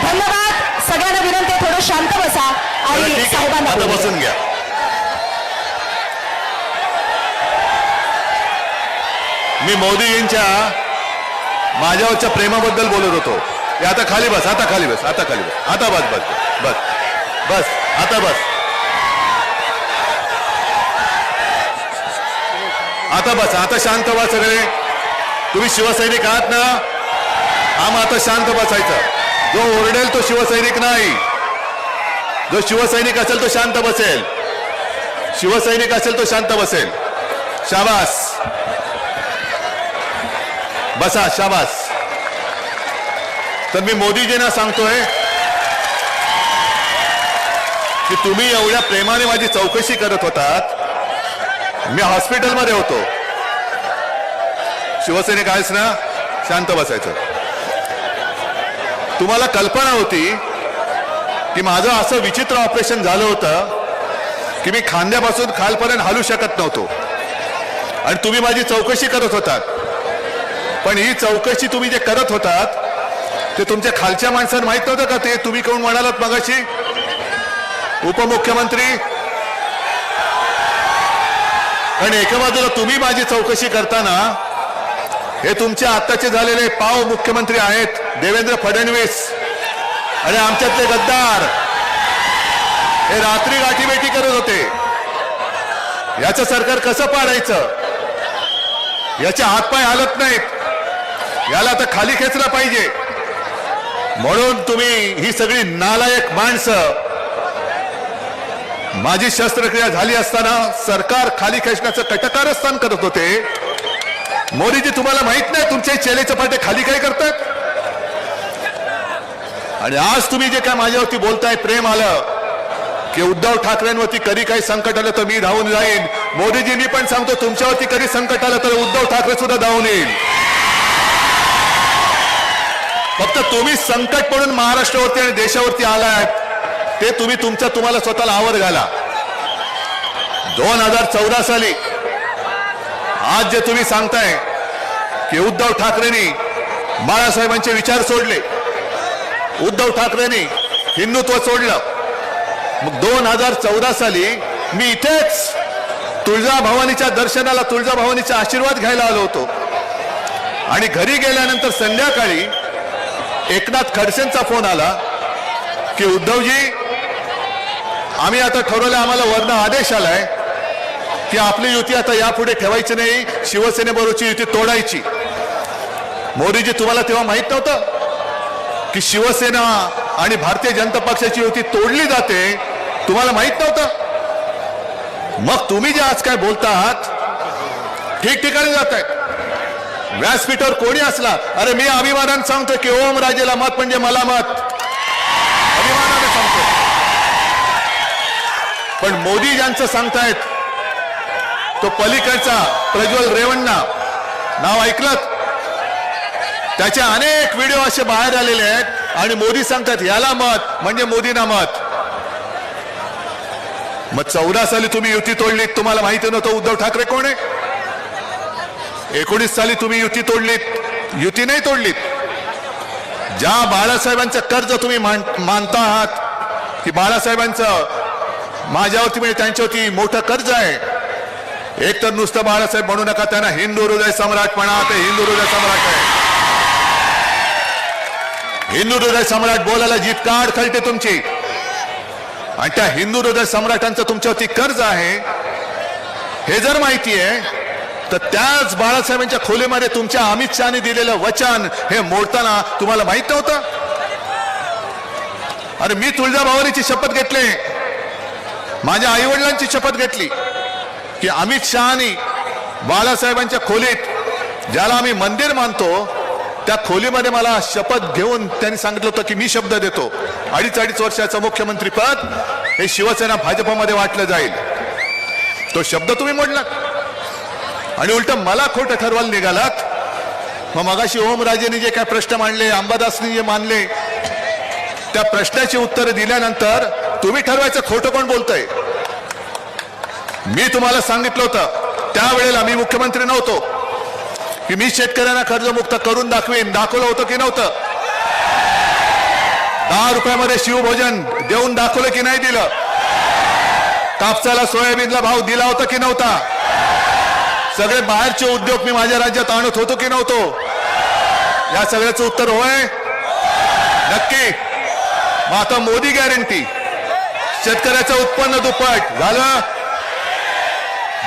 धन्यवाद. सगळ्यांना विनंती आहे, थोडं शांत बसा बरं, आणि ठीक आहे, साहेबांना आता बोलू द्या. बसून घ्या. मी मोदीजींच्या माझ्यावरच्या प्रेमाबद्दल बोलत होतो. हे आता खाली बस, आता खाली बस, आता खाली बस, आता बस बस बस बस, आता बस, आता बस, आता शांत व्हा सगळे. तुम्ही शिवसैनिक आहात ना, आम्ही आता शांत बसायचं. जो ओरडेल तो शिवसैनिक नाही, जो शिवसैनिक असेल तो शांत बसेल, शिवसैनिक असेल तो शांत बसेल. शाबास, बसा, शाबास. तर मी मोदीजींना सांगतोय की तुम्ही एवढ्या प्रेमाने माझी चौकशी करत होतात. मी हॉस्पिटलमध्ये होतो. शिवसैनिक आहेस ना, शांत बसायचं. तुम्हाला कल्पना होती की माझं असं विचित्र ऑपरेशन झालं होतं की मी खांद्यापासून खालपर्यंत हलू शकत नव्हतो, आणि तुम्ही माझी चौकशी करत होतात. पण ही चौकशी तुम्ही जे करत होतात ते तुमच्या खालच्या माणसांना माहित नव्हतं का? ते तुम्ही कोण म्हणालात मगाशी, उपमुख्यमंत्री. आणि एका बाजूला तुम्ही माझी चौकशी करताना हे तुमचे आत्ताचे झालेले पाव मुख्यमंत्री आहेत देवेंद्र फडणवीस आणि आमच्यातले गद्दार, हे रात्री गाठीभेटी करत होते. याचं सरकार कसं पाडायचं? याचे हातपाय हालत नाहीत, याला आता खाली खेचलं पाहिजे. म्हणून तुम्ही ही सगळी नालायक माणसं, माझी शस्त्रक्रिया झाली असताना सरकार खाली खेचण्याचं कटकारस्थान करत होते. मोदीजी, तुम्हाला माहित नाही तुमचे चेले चपाटे खाली काय करतात? आणि आज तुम्ही जे काय माझ्यावरती बोलताय, प्रेम आलं की उद्धव ठाकरेंवरती कधी काही संकट आलं तर मी धावून जाईन. मोदीजी, मी पण सांगतो तुमच्यावरती कधी संकट आलं तर उद्धव ठाकरे सुद्धा धावून येईल. फक्त तुम्ही संकट पडून महाराष्ट्रावरती आणि देशावरती आलात, ते तुम्ही तुम्हाला स्वतःला आवर घाला. 2014 साली आज जे तुम्ही सांगताय की उद्धव ठाकरेंनी बाळासाहेबांचे विचार सोडले, उद्धव ठाकरेंनी हिंदुत्व सोडलं. मग 2014 साली मी इथेच तुळजाभवानीच्या दर्शनाला, तुळजाभवानीचा आशीर्वाद घ्यायला आलो होतो. आणि घरी गेल्यानंतर संध्याकाळी एकनाथ खडसेंचा फोन आला की उद्धवजी, आम्ही आता ठरवलं, आम्हाला वरनं आदेश आलाय की आपली युती आता यापुढे ठेवायची नाही, शिवसेनेबरोबरची युती तोडायची. मोदीजी, तुम्हाला तेव्हा माहित नव्हतं की शिवसेना आणि भारतीय जनता पक्षाची युती तोडली जाते? तुम्हाला माहित नव्हतं? मग तुम्ही जे आज काय बोलता आहात ठिकठिकाणी जात आहे. व्यासपीठावर कोणी असला, अरे मी अभिमानाने सांगतो की ओम राजेला मत म्हणजे मला मत, अभिमानाने सांगतो. पण मोदी ज्यांचं सांगतायत तो पलीकडचा प्रज्वल रेवण्णा नाव ऐकलं? त्याचे अनेक व्हिडिओ असे बाहेर आलेले आहेत आणि मोदी सांगतात याला मत म्हणजे मोदींना मत. मग 14 साली तुम्ही युती तोडलीत, तुम्हाला माहिती नव्हतं उद्धव ठाकरे कोण आहे? 19 साली तुम्ही युती तोडलीत, युती नाही तोडलीत. ज्या बाळासाहेबांचं कर्ज तुम्ही मानता आहात की बाळासाहेबांचं माझ्यावरती म्हणजे त्यांच्यावरती मोठं कर्ज आहे. एक तर नुसतं बाळासाहेब म्हणू नका, त्यांना हिंदू हृदय सम्राट म्हणा, ते हिंदू हृदय सम्राट आहे. हिंदू हृदय सम्राट बोलायला जीत काढ खलते तुमची. आणि त्या हिंदू हृदय सम्राटांचं तुमच्यावरती कर्ज आहे हे जर माहिती आहे, तर त्याच बाळासाहेबांच्या खोलीमध्ये तुमच्या अमित शहाने दिलेलं वचन हे मोडताना तुम्हाला माहित नव्हतं? अरे मी तुळजाभवानीची शपथ घेतली, माझ्या आईवडिलांची शपथ घेतली की अमित शहानी बाळासाहेबांच्या खोलीत, ज्याला आम्ही मंदिर मानतो, त्या खोलीमध्ये मला शपथ घेऊन त्यांनी सांगितलं होतं की मी शब्द देतो 2.5 वर्षाचं मुख्यमंत्री पद हे शिवसेना भाजपमध्ये वाटलं जाईल. तो शब्द तुम्ही मोडलात आणि उलट मला खोटं ठरवायला निघालात. मग मगाशी ओमराजेंनी जे काय प्रश्न मांडले, अंबादासनी जे मानले, त्या प्रश्नाची उत्तरं दिल्यानंतर तुम्ही ठरवायचं खोटं कोण बोलतंय. मी तुम्हाला सांगितलं होतं त्यावेळेला, मी मुख्यमंत्री नव्हतो, की मी शेतकऱ्यांना कर्जमुक्त करून दाखवेन. दाखवलं होतं की नव्हतं? 10 रुपयामध्ये शिवभोजन देऊन दाखवलं की नाही दिलं? कापसाला, सोयाबीनला भाव दिला होता की नव्हता? सगळे बाहेरचे उद्योग मी माझ्या राज्यात आणत होतो की नव्हतो? या सगळ्याचं उत्तर होय, नक्की. मग आता मोदी गॅरंटी, शेतकऱ्याचं उत्पन्न दुप्पट झालं,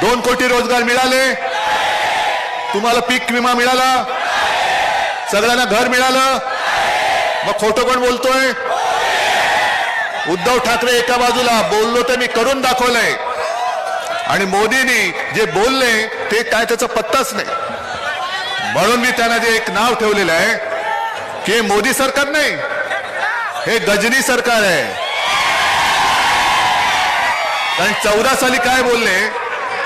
2 कोटी रोजगार मिळाले, तुम्हाला पीक विमा मिळाला, सगळ्यांना घर मिळालं. मग खोटं कोण बोलतोय? उद्धव ठाकरे एका बाजूला बोललो तर मी करून दाखवलंय, आणि मोदींनी जे बोलले ते काय त्याचा पत्ताच नाही. म्हणून मी त्यांना जे एक नाव ठेवलेलं आहे की मोदी सरकार नाही, हे गजनी सरकार आहे. कारण 14 साली काय बोलले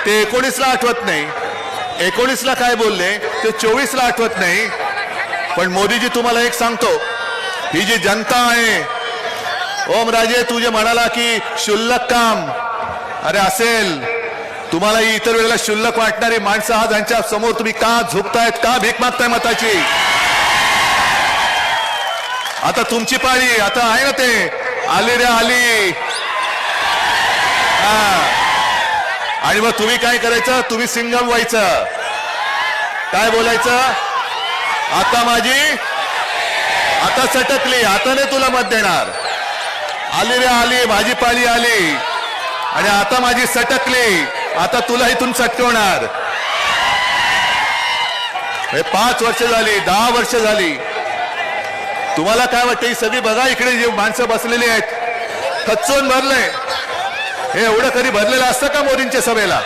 ते 19ला आठवत नाही, 19ला काय बोलले ते 24ला आठवत नाही. पण मोदीजी, तुम्हाला एक सांगतो, ही जी जनता आहे, ओमराजे तू जे म्हणाला की क्षुल्लक काम, अरे असेल, तुम्हाला इतर वेळेला क्षुल्लक वाटणारी माणसं आज यांच्या समोर तुम्ही का झुकतायत, का भीक मागताय मताची? आता तुमची पाळी, आता आहे ना ते आली रे आली. आणि मग तुम्ही काय करायचं? तुम्ही सिंगम व्हायचं. काय बोलायचं? आता माझी, आता सटकली, आता नाही तुला मत देणार. आली रे आली, माझी पाळी आली, आणि आता माझी सटकली, आता तुला इथून सटकवणार. हे 5 वर्ष झाली, 10 वर्ष झाली. तुम्हाला काय वाटतं? ही सगळी बघा इकडे जे माणसं बसलेली आहेत, खच्चून भरलंय. हे एवढं कधी भरलेलं असतं का मोदींच्या सभेला?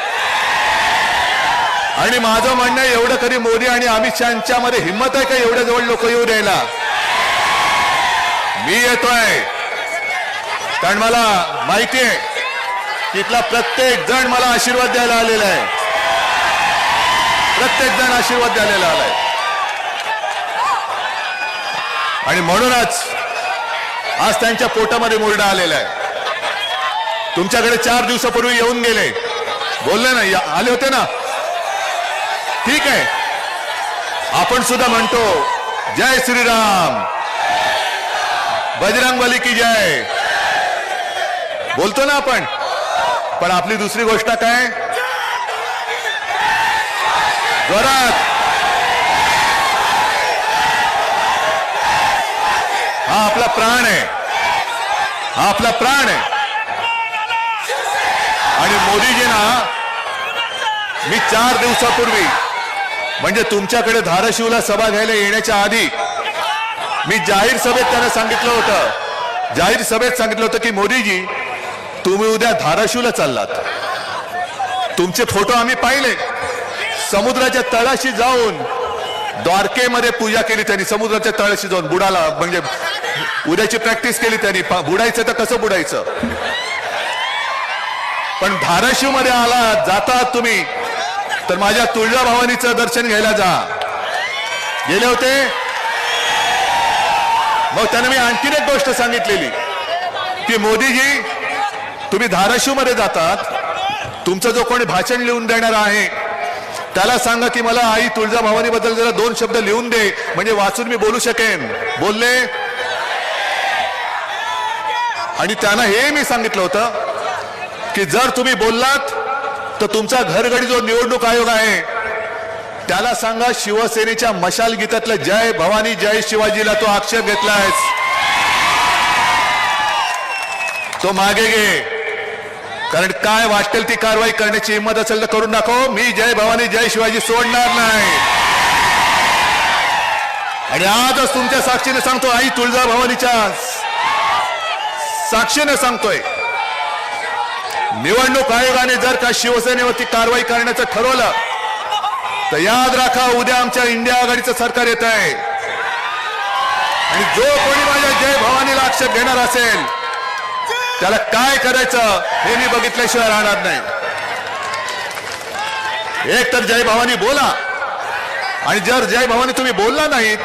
आणि माझं म्हणणं आहे, एवढं कधी मोदी आणि अमित शहाच्या हिंमत आहे का एवढ्या जवळ लोक येऊ द्यायला? मी येतोय कारण मला माहिती आहे तिथला प्रत्येक जण मला आशीर्वाद द्यायला आलेला आहे. प्रत्येक जण आशीर्वाद द्यायला आलाय. आणि म्हणूनच आज त्यांच्या पोटामध्ये मुरडा आलेला आहे. तुमच्याकडे 4 दिवसापूर्वी येऊन गेले, बोलले ना, आले होते ना, ठीक आहे. आपण सुद्धा म्हणतो जय श्रीराम, बजरंगबली की जय बोलतो ना आपण. पण आपली दुसरी गोष्ट काय, जोरात हा आपला प्राण आहे, हा आपला प्राण आहे. आणि मोदीजींना मी 4 दिवसापूर्वी म्हणजे तुमच्याकडे धाराशिवला सभा घ्यायला येण्याच्या आधी मी जाहीर सभेत त्यांना सांगितलं होतं, जाहीर सभेत सांगितलं होतं की मोदीजी तुम्ही उद्या धाराशिवला चाललात. तुमचे फोटो आम्ही पाहिले, समुद्राच्या तळाशी जाऊन द्वारकेमध्ये पूजा केली त्यांनी, समुद्राच्या तळाशी जाऊन बुडाला, म्हणजे उद्याची प्रॅक्टिस केली त्यांनी. बुडायचं तर कसं बुडायचं. पण धाराशिव मध्ये आला जातात तुम्ही तर माझ्या तुळजाभवानीचं दर्शन घ्यायला जा. गेले होते. मग त्यांना मी आणखीन एक गोष्ट सांगितलेली की मोदीजी तुम्ही धाराशिव मध्ये जातात, तुमचं जो कोणी भाषण लिहून देणार आहे त्याला सांगा की मला आई तुळजाभवानी बद्दल जरा 2 शब्द लिहून दे, म्हणजे वाचून मी बोलू शकेन. बोलले. आणि त्यांना हे मी सांगितलं होतं की जर तुम्ही बोललात तर तुमचा घरगडी जो निवडणूक आयोग आहे त्याला सांगा शिवसेनेच्या मशाल गीतातलं जय भवानी जय शिवाजीला तो आक्षेप घेतलायस, तो मागे घे. कारण काय वाटेल ती कारवाई करण्याची हिंमत असेल तर करून दाखव. मी जय भवानी जय शिवाजी सोडणार नाही. आणि आजच तुमच्या साक्षीने सांगतो, आई तुळजाभवानीच्या साक्षीने सांगतोय, निवडणूक आयोगाने जर का शिवसेनेवरती कारवाई करण्याचं ठरवलं तर याद राखा उद्या आमच्या इंडिया आघाडीचं सरकार येत आहे. आणि जो कोणी माझ्या जय भवानीला आक्षेप घेणार असेल त्याला काय करायचं हे मी बघितल्याशिवाय राहणार नाही. एक तर जय भवानी बोला, आणि जर जय भवानी तुम्ही बोलला नाहीत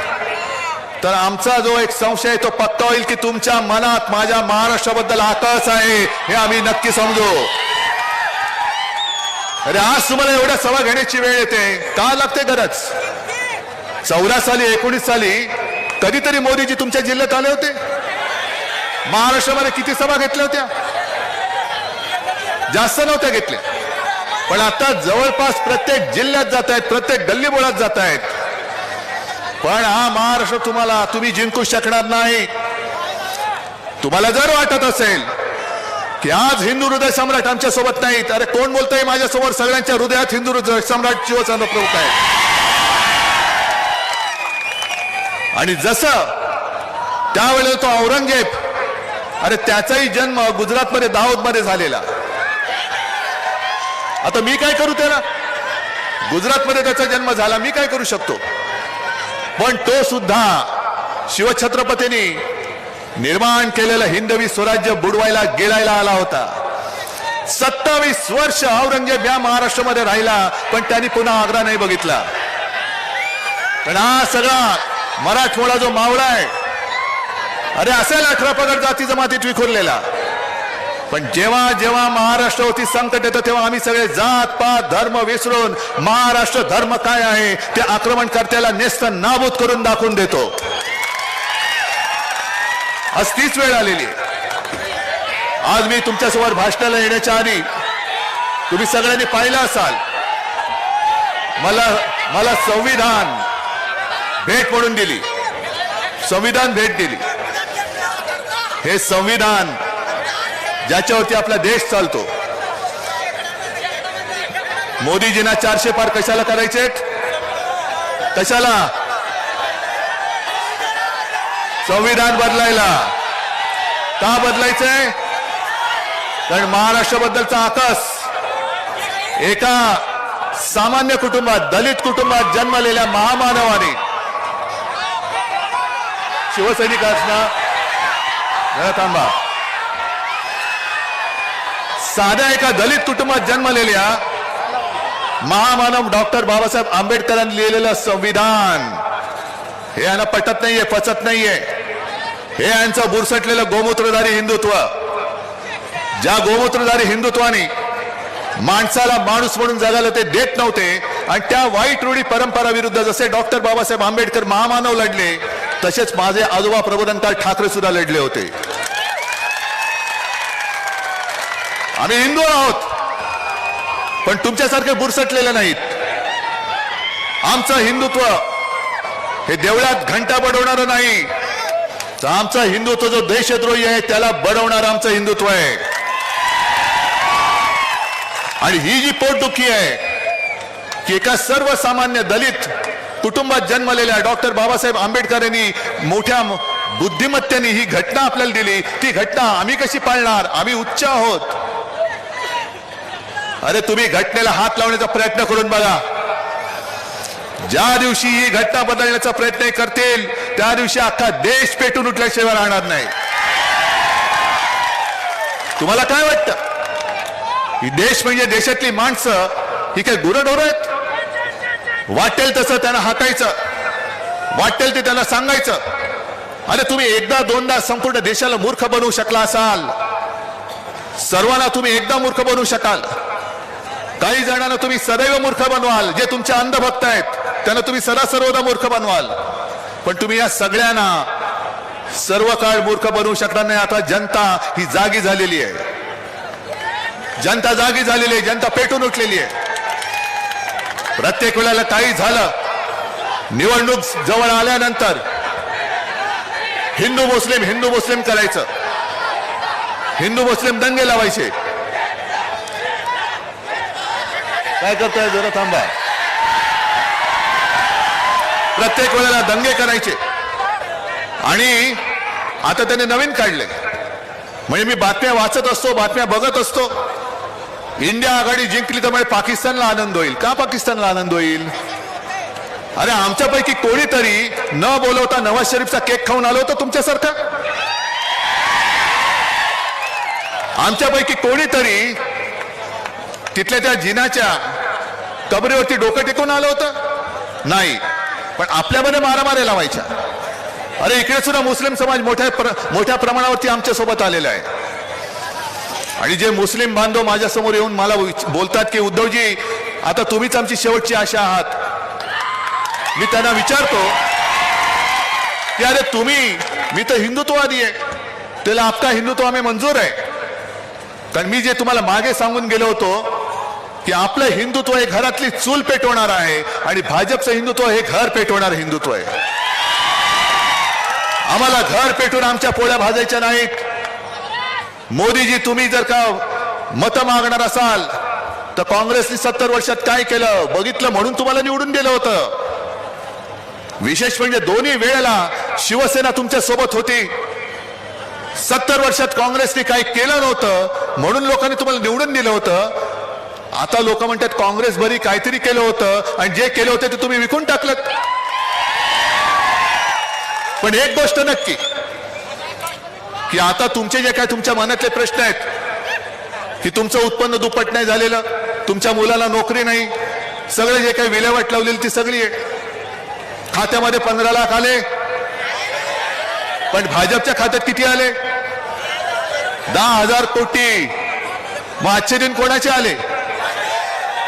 तर आमचा जो एक संशय आहे तो पक्का होईल की तुमच्या मनात माझ्या महाराष्ट्राबद्दल आकस आहे, हे आम्ही नक्की समजू. अरे आज तुम्हाला एवढ्या सभा घेण्याची वेळ येते, का लागते गरज. 14 साली 19 साली कधीतरी मोदीजी तुमच्या जिल्ह्यात आले होते. महाराष्ट्रामध्ये किती सभा घेतल्या होत्या, जास्त नव्हत्या घेतल्या. पण आता जवळपास प्रत्येक जिल्ह्यात जात आहेत, प्रत्येक गल्लीबोळात जात आहेत. पण हा महाराष्ट्र तुम्ही जिंकू शकणार नाही. तुम्हाला जर वाटत असेल की आज हिंदू हृदय सम्राट आमच्या सोबत नाहीत, अरे कोण बोलतंय माझ्यासमोर, सगळ्यांच्या हृदयात हिंदू हृदय सम्राट शिवसेना प्रमुख आहे. आणि जसं त्यावेळेला तो औरंगजेब, अरे त्याचाही जन्म गुजरातमध्ये दाहोदमध्ये झालेला. आता मी काय करू त्याला, गुजरातमध्ये त्याचा जन्म झाला, मी काय करू शकतो. पण तो सुद्धा शिवछत्रपतींनी निर्माण केलेलं हिंदवी स्वराज्य बुडवायला गिळायला आला होता. 27 वर्ष औरंगजेब या महाराष्ट्रामध्ये राहिला, पण त्यांनी पुन्हा आग्रा नाही बघितला. पण हा सगळा मराठमोळा जो मावळा आहे, अरे असेल 18 पगड जाती जमातीत विखुरलेला, पण जेव्हा जेव्हा महाराष्ट्रावरती संकट येतं तेव्हा आम्ही सगळे जात पात धर्म विसरून महाराष्ट्र धर्म काय आहे ते आक्रमणकर्त्याला नेस्त नाबूद करून दाखवून देतो. आज तीच वेळ आलेली आहे. आज मी तुमच्यासमोर भाषणाला येण्याच्या आधी तुम्ही सगळ्यांनी पाहिलं असाल, मला संविधान भेट म्हणून दिली, संविधान भेट दिली. हे संविधान ज्याच्यावरती आपला देश चालतो. मोदीजींना 400 पार कशाला करायचे, कशाला, संविधान बदलायला. का बदलायचंय, कारण महाराष्ट्राबद्दलचा आकस एका सामान्य कुटुंबात, दलित कुटुंबात जन्मलेल्या महामानवाने, शिवसैनिकांना जरा थांबा, साध्या एका दलित कुटुंबात जन्मलेल्या महामानव डॉक्टर बाबासाहेब आंबेडकरांनी लिहिलेलं संविधान हे यांना पटत नाहीये, पचत नाहीये. हे यांचं बुरसटलेलं गोमूत्रधारी हिंदुत्व, ज्या गोमूत्रधारी हिंदुत्वाने माणसाला माणूस म्हणून जगायला ते देत नव्हते, आणि त्या वाईट रूढी परंपरा विरुद्ध जसे डॉक्टर बाबासाहेब आंबेडकर महामानव लढले, तसेच माझे आजोबा प्रबोधनकार ठाकरे सुद्धा लढले होते. आम्ही हिंदू आहोत, पण तुमच्यासारखे बुरसटलेले नाहीत. आमचं हिंदुत्व हे देवळात घंटा बडवणारं नाही, तर आमचं हिंदुत्व जो देशद्रोही आहे त्याला बडवणारं आमचं हिंदुत्व आहे. आणि ही जी पोटदुखी आहे की एका सर्वसामान्य दलित कुटुंबात जन्मलेल्या डॉक्टर बाबासाहेब आंबेडकर यांनी मोठ्या बुद्धिमत्तेने ही घटना आपल्याला दिली, ती घटना आम्ही कशी पाळणार? आम्ही उच्च आहोत. अरे तुम्ही घटनेला हात लावण्याचा प्रयत्न करून बघा. ज्या दिवशी ही घटना बदलण्याचा प्रयत्न करतील त्या दिवशी अख्खा देश पेटून उठल्याशिवाय राहणार नाही. तुम्हाला काय वाटतं? ही देश म्हणजे देशातली माणसं ही काही गुरंढोरं आहेत? वाटेल तसं त्यांना हाकायचं, वाटेल ते त्यांना सांगायचं. अरे तुम्ही एकदा दोनदा संपूर्ण देशाला मूर्ख बनवू शकला असाल, सर्वांना तुम्ही एकदा मूर्ख बनवू शकाल. काही जणांना तुम्ही सदैव मूर्ख बनवाल, जे तुमचे अंधभक्त आहेत त्यांना तुम्ही सर्वदा मूर्ख बनवाल. पण तुम्ही या सगळ्यांना सर्व काळ मूर्ख बनवू शकणार नाही. आता जनता ही जागी झालेली आहे, जनता जागी झालेली आहे, जनता पेटून उठलेली आहे. प्रत्येक वेळेला काही झालं, निवडणूक जवळ आल्यानंतर हिंदू मुस्लिम करायचं, हिंदू मुस्लिम दंगे लावायचे. काय करताय? जरा थांबा. प्रत्येक वेळेला दंगे करायचे. आणि आता त्याने नवीन काढले, म्हणजे मी बातम्या वाचत असतो, बातम्या बघत असतो, इंडिया आघाडी जिंकली तर म्हणजे पाकिस्तानला आनंद होईल. का पाकिस्तानला आनंद होईल? अरे आमच्यापैकी कोणीतरी न बोलवता नवाज शरीफचा केक खाऊन आलो होतं तुमच्यासारखा? आमच्यापैकी कोणीतरी तिथल्या त्या जिनाच्या कबरीवरती डोकं टेकून आलं होतं? नाही. पण आपल्यामध्ये मारामारी लावायच्या. अरे इकडे सुद्धा मुस्लिम समाज मोठ्या प्रमाणावरती आमच्या सोबत आलेला आहे. आणि जे मुस्लिम बांधव माझ्या समोर येऊन मला बोलतात की उद्धवजी आता तुम्हीच आमची शेवटची आशा आहात. मी त्यांना विचारतो की अरे तुम्ही, मी तर हिंदुत्ववादी आहे, त्याला आपका हिंदुत्व आम्ही मंजूर आहे. कारण मी जे तुम्हाला मागे सांगून गेलो होतो की आपलं हिंदुत्व हे घरातली चूल पेटवणार आहे आणि भाजपचं हिंदुत्व हे घर पेटवणार हिंदुत्व आहे. आम्हाला घर पेटून आमच्या पोळ्या भाजायच्या नाहीत. मोदीजी तुम्ही जर का मतं मागणार असाल तर काँग्रेसने 70 वर्षात काय केलं बघितलं म्हणून तुम्हाला निवडून दिलं होतं. विशेष म्हणजे दोन्ही वेळेला शिवसेना तुमच्या सोबत होती. 70 वर्षात काँग्रेसने काही केलं नव्हतं म्हणून लोकांनी तुम्हाला निवडून दिलं होतं. आता लोक म्हणतात काँग्रेस बरी काहीतरी केलं होतं आणि जे केलं होतं ते तुम्ही विकून टाकलं. पण एक गोष्ट नक्की की आता तुमचे जे काय तुमच्या मनातले प्रश्न आहेत की तुमचं उत्पन्न दुप्पट नाही झालेलं, तुमच्या मुलाला नोकरी नाही, सगळे जे काही विल्हेवाट लावलेली ती सगळी आहे. खात्यामध्ये 15 लाख आले, पण भाजपच्या खात्यात किती आले? 10,000 कोटी. मग आजचे दिन कोणाचे आले?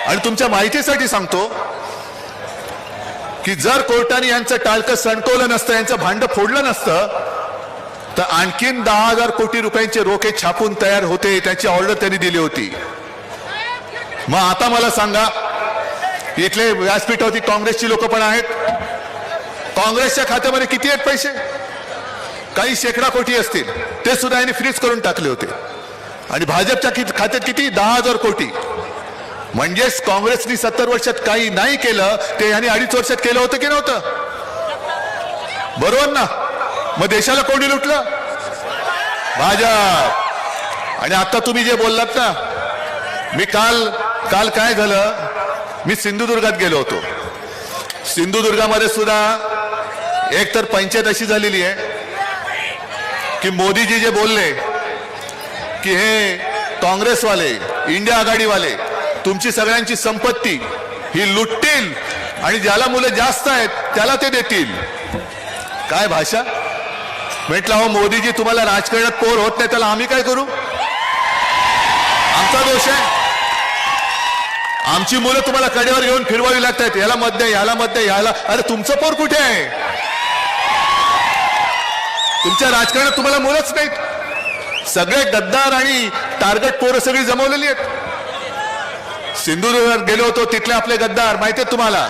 आणि तुमच्या माहितीसाठी सांगतो की जर कोर्टाने यांचं टाळकं सणकवलं नसतं, यांचं भांडं फोडलं नसतं तर आणखीन 10,000 कोटी रुपयांचे रोखे छापून तयार होते. त्याची ऑर्डर त्यांनी दिली होती. मग आता मला सांगा, इथले व्यासपीठावरती काँग्रेसची लोक पण आहेत. काँग्रेसच्या खात्यामध्ये किती आहेत पैसे? काही शेकडा कोटी असतील, ते सुद्धा यांनी फ्रीज करून टाकले होते. आणि भाजपच्या खात्यात किती? 10,000 कोटी. म्हणजेच काँग्रेसनी 70 वर्षात काही नाही केलं ते यांनी 2.5 वर्षात केलं होतं की नव्हतं? बरोबर ना? मग देशाला कोणी लुटलं? भाजप. आणि आता तुम्ही जे बोललात ना, मी काल काय झालं, मी सिंधुदुर्गात गेलो होतो. सिंधुदुर्गामध्ये सुद्धा एक तर पंचायत अशी झालेली आहे की मोदीजी जे बोलले की हे काँग्रेसवाले, इंडिया आघाडीवाले तुमची सगळ्यांची संपत्ती ही लुटतील आणि ज्याला मुलं जास्त आहेत त्याला ते देतील. काय भाषा? म्हटलं हो मोदीजी, तुम्हाला राजकारणात पोर होत नाही त्याला आम्ही काय करू? आमचा दोष आहे? आमची मुलं तुम्हाला कडेवर घेऊन फिरवावी लागतात, याला मत द्या, याला मत द्या, याला. अरे तुमचं पोर कुठे आहे? तुमच्या राजकारणात तुम्हाला मुलंच नाहीत. सगळे गद्दार आणि टार्गेट पोरं सगळी जमवलेली आहेत. सिंधुदुर्गात गेलो होतो, तिथले आपले गद्दार माहिती आहेत तुम्हाला.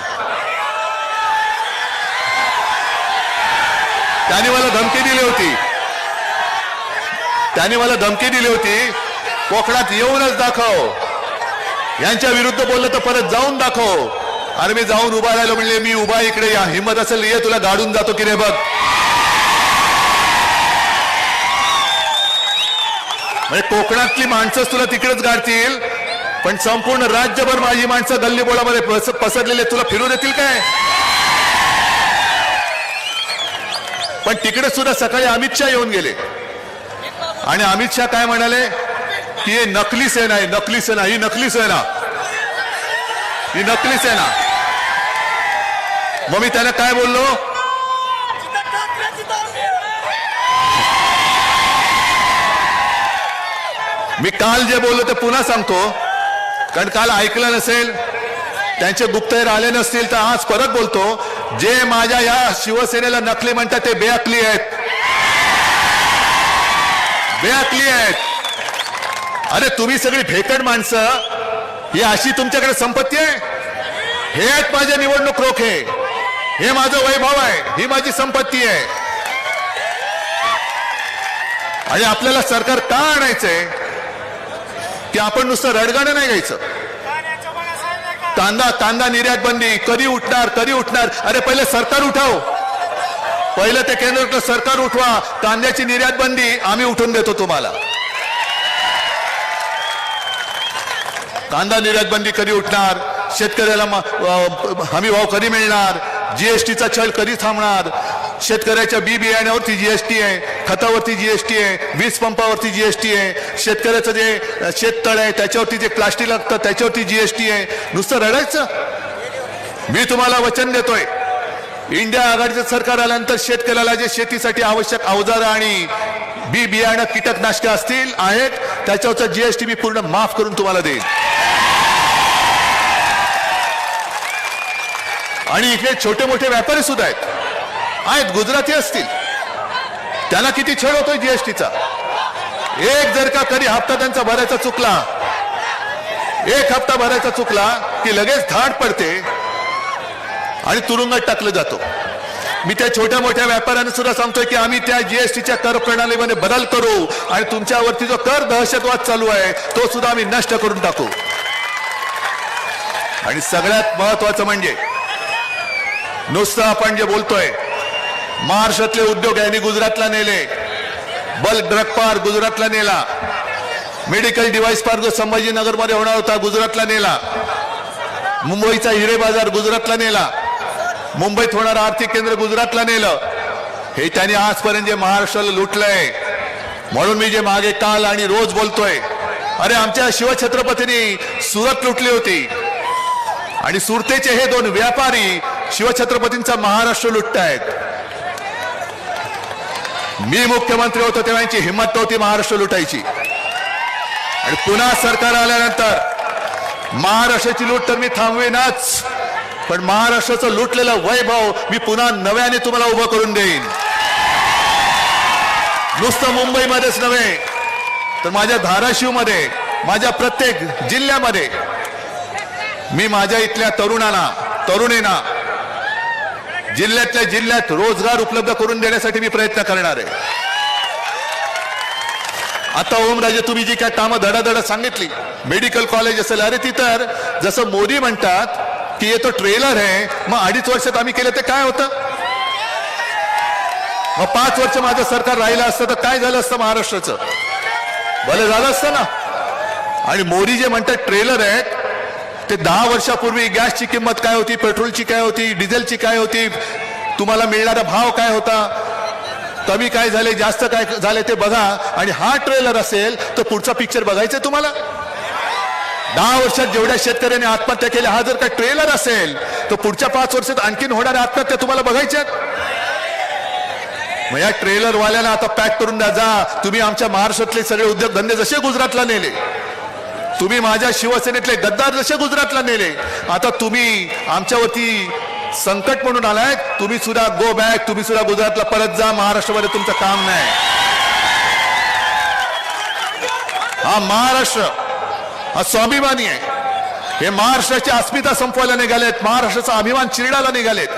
त्यांनी मला धमकी दिली होती, कोकणात येऊनच दाखव. यांच्या विरुद्ध बोललं तर परत जाऊन दाखव. अरे मी जाऊन उभा राहिलो, म्हणले मी उभा इकडे, या हिंमत असेल ये, तुला गाडून जातो की रे बघ. म्हणजे कोकणातली माणसंच तुला तिकडेच गाडतील, पण संपूर्ण राज्यभर माझी माणसं गल्लीबोळामध्ये पसरलेले तुला फिरू देतील काय? पण तिकडे सुद्धा सकाळी अमित शहा येऊन गेले आणि अमित शहा काय म्हणाले की हे नकली सेना आहे, नकली सेना, ही नकली सेना, ही नकली सेना. मग मी त्याला काय बोललो, मी काल जे बोललो ते पुन्हा सांगतो, कारण काल ऐकलं नसेल, त्यांचे गुप्तहेर आले नसतील, तर आज परत बोलतो. जे माझ्या या शिवसेनेला नकली म्हणतात ते बेअकली आहेत, बेअकली आहेत. अरे तुम्ही सगळी भेकड माणसं, ही अशी तुमच्याकडे संपत्ती आहे? हे आहेत माझे निवडणूक रोखे, हे माझं वैभव आहे, ही माझी संपत्ती आहे. आणि आपल्याला सरकार का आणायचंय की आपण नुसतं रडगाणं नाही घ्यायचं. कांदा निर्यात बंदी कधी उठणार, कधी उठणार? अरे पहिले सरकार उठाव, पहिलं ते केंद्रातलं सरकार उठवा. कांद्याची निर्यात बंदी आम्ही उठून देतो तुम्हाला. कांदा निर्यात बंदी कधी उठणार? शेतकऱ्याला हमी भाव कधी मिळणार? जीएसटीचा छळ कधी थांबणार? शेतकऱ्याच्या बी बियाण्यावरती जीएसटी आहे, खतावरती जीएसटी आहे, वीज पंपावरती जीएसटी आहे, शेतकऱ्याचं जे शेततळ आहे त्याच्यावरती जे प्लास्टिक लागतं त्याच्यावरती जीएसटी आहे. नुसतं रडायचं? मी तुम्हाला वचन देतोय, इंडिया आघाडीचं सरकार आल्यानंतर शेतकऱ्याला जे शेतीसाठी आवश्यक अवजारं आणि बी बियाणं कीटकनाशकं असतील आहेत त्याच्यावरचा जीएसटी मी पूर्ण माफ करून तुम्हाला देईन. आणि इकडे छोटे मोठे व्यापारी सुद्धा आहेत, गुजराती असतील, त्यांना किती छळ होतोय जीएसटीचा. एक जर का कधी हप्ता त्यांचा भरायचा चुकला, एक हप्ता भरायचा चुकला की लगेच धाड पडते आणि तुरुंगात टाकलं जातो. मी त्या छोट्या मोठ्या व्यापाऱ्यांना सुद्धा सांगतोय की आम्ही त्या जीएसटीच्या कर प्रणालीमध्ये बदल करू आणि तुमच्यावरती जो कर दहशतवाद चालू आहे तो सुद्धा आम्ही नष्ट करून टाकू. आणि सगळ्यात महत्वाचं म्हणजे नुसतं आपण जे बोलतोय, महाराष्ट्रातले उद्योग यांनी गुजरातला नेले, बल्क ड्रग पार्क गुजरातला नेला, मेडिकल डिव्हाइस पार्क जो संभाजीनगर मध्ये होणार होता गुजरातला नेला, मुंबईचा हिरे बाजार गुजरातला नेला, मुंबईत होणारं आर्थिक केंद्र गुजरातला नेलं. हे त्यांनी आजपर्यंत जे महाराष्ट्राला लुटलंय. म्हणून मी जे मागे काल आणि रोज बोलतोय, अरे आमच्या शिवछत्रपतींनी सुरत लुटली होती आणि सुरतेचे हे दोन व्यापारी शिवछत्रपतींचा महाराष्ट्र लुटतायत. मी मुख्यमंत्री होतो तेव्हा यांची हिंमत नव्हती महाराष्ट्र लुटायची. आणि पुन्हा सरकार आल्यानंतर महाराष्ट्राची लूट तर मी थांबवेनच, पण महाराष्ट्राचं लुटलेलं वैभव मी पुन्हा नव्याने तुम्हाला उभं करून देईन. नुसतं मुंबईमध्येच नव्हे तर माझ्या धाराशिवमध्ये, माझ्या प्रत्येक जिल्ह्यामध्ये मी माझ्या इथल्या तरुणींना जिल्ह्यातल्या जिल्ह्यात रोजगार उपलब्ध करून देण्यासाठी मी प्रयत्न करणार आहे. आता ओमराजे तुम्ही जी काय कामं धडाधड सांगितली, मेडिकल कॉलेज असेल, अरे ती तर जसं मोदी म्हणतात की हे तो ट्रेलर आहे, मग 2.5 वर्षात आम्ही केलं ते काय होतं? मग 5 वर्ष माझं सरकार राहिलं असतं तर काय झालं असतं महाराष्ट्राचं? भलं झालं असतं ना. आणि मोदी जे म्हणतात ट्रेलर आहेत ते 10 वर्षापूर्वी गॅसची किंमत काय होती, पेट्रोलची काय होती, डिझेलची काय होती, तुम्हाला मिळणारा भाव काय होता, कमी काय झाले, जास्त काय झाले ते बघा. आणि हा ट्रेलर असेल तर पुढचा पिक्चर बघायचा तुम्हाला. 10 वर्षात जेवढ्या शेतकऱ्यांनी आत्महत्या केल्या, हा जर का ट्रेलर असेल तर पुढच्या 5 वर्षात आणखीन होणाऱ्या आत्महत्या तुम्हाला बघायच्यात. मग या ट्रेलरवाल्यांना आता पॅक करून द्या, जा तुम्ही आमच्या महाराष्ट्रातले सगळे उद्योगधंदे जसे गुजरातला नेले, तुम्ही माझ्या शिवसेनेतले गद्दार जसे गुजरातला नेले, आता तुम्ही आमच्यावरती संकट म्हणून आलाय. तुम्ही सुद्धा गो बॅक, तुम्ही सुद्धा गुजरातला परत जा. महाराष्ट्रामध्ये तुमचं काम नाही. हा महाराष्ट्र हा स्वाभिमानी आहे. हे महाराष्ट्राची अस्मिता संपवायला निघालेत, महाराष्ट्राचा अभिमान चिरडायला निघालेत.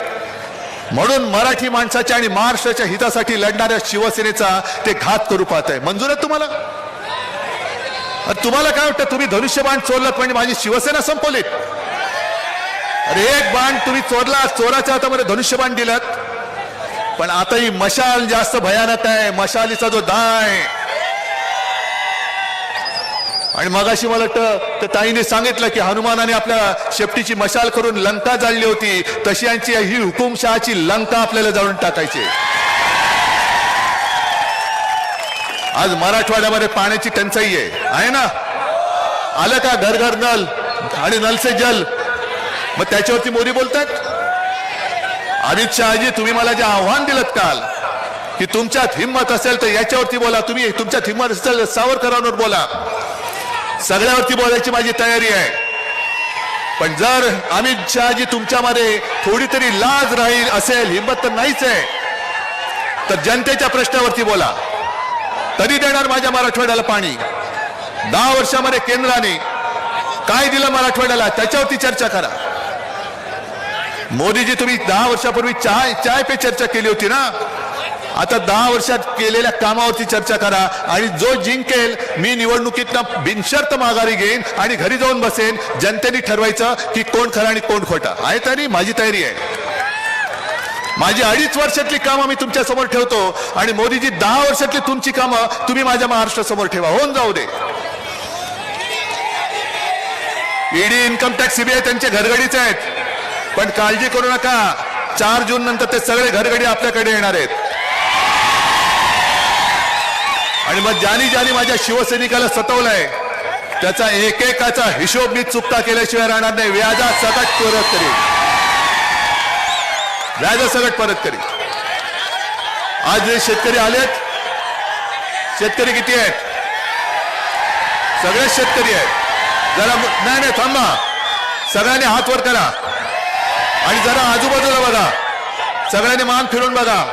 म्हणून मराठी माणसाच्या आणि महाराष्ट्राच्या हितासाठी लढणाऱ्या शिवसेनेचा ते घात करू पाहत आहे. मंजूर आहे तुम्हाला? तुम्हाला काय वाटतं, तुम्ही धनुष्यबाण चोरलात म्हणजे माझी शिवसेना संपवलीत? अरे एक बाण तुम्ही चोरला, चोराच्या हातामध्ये धनुष्यबाण दिलात. पण आता ही मशाल जास्त भयानक आहे. मशालीचा जो दाय आहे, आणि मगाशी मला वाटतं त्या ताईने सांगितलं की हनुमानाने आपल्या शेपटीची मशाल करून लंका जाळली होती, तशी यांची ही हुकुमशहाची लंका आपल्याला जाळून टाकायची. आज मराठवाड्यामध्ये पाण्याची टंचाई आहे ना? आलं का घर घर नल आणि नल से जल? मग त्याच्यावरती मोदी बोलतात. अमित शहाजी, तुम्ही मला जे आव्हान दिलं काल की तुमच्यात हिंमत असेल तर याच्यावरती बोला, तुम्ही तुमच्यात हिंमत असेल सावरकरांवर बोला, सगळ्यावरती बोलायची माझी तयारी आहे. पण जर अमित शहाजी तुमच्यामध्ये थोडी तरी लाज राहील असेल, हिंमत तर नाहीच आहे, तर जनतेच्या प्रश्नावरती बोला. कधी देणार माझ्या मराठवाड्याला पाणी? 10 वर्षामध्ये केंद्राने काय दिलं मराठवाड्याला, त्याच्यावरती चर्चा करा. मोदीजी, तुम्ही 10 वर्षापूर्वी चाय पे चर्चा केली होती ना? आता 10 वर्षात केलेल्या कामावरती चर्चा करा. आणि जो जिंकेल, मी निवडणुकीतनं बिनशर्त माघारी घेईन आणि घरी जाऊन बसेन. जनतेने ठरवायचं की कोण खरं आणि कोण खोटं आहे. तरी माझी तयारी आहे. माझी 2.5 वर्षातली कामं मी तुमच्या समोर ठेवतो आणि मोदीजी 10 वर्षातली तुमची कामं तुम्ही माझ्या महाराष्ट्रासमोर ठेवा. होऊन जाऊ दे. ईडी, इन्कम टॅक्स, सीबीआय त्यांचे घरगडीच आहेत, पण काळजी करू नका. 4 जून नंतर ते सगळे घरगडी आपल्याकडे येणार आहेत. आणि मग ज्यानी माझ्या शिवसैनिकाला सतवलंय त्याचा एकेकाचा हिशोब मी चुकता केल्याशिवाय राहणार नाही. व्याजासकट परत करी, व्याजासकट परत करी. आज जे शेतकरी आलेत, शेतकरी किती आहेत? सगळे शेतकरी आहेत. जरा नाही थांबा, सगळ्यांनी हात वर करा आणि जरा आजूबाजूला बघा. सगळ्यांनी मान फिरून बघा.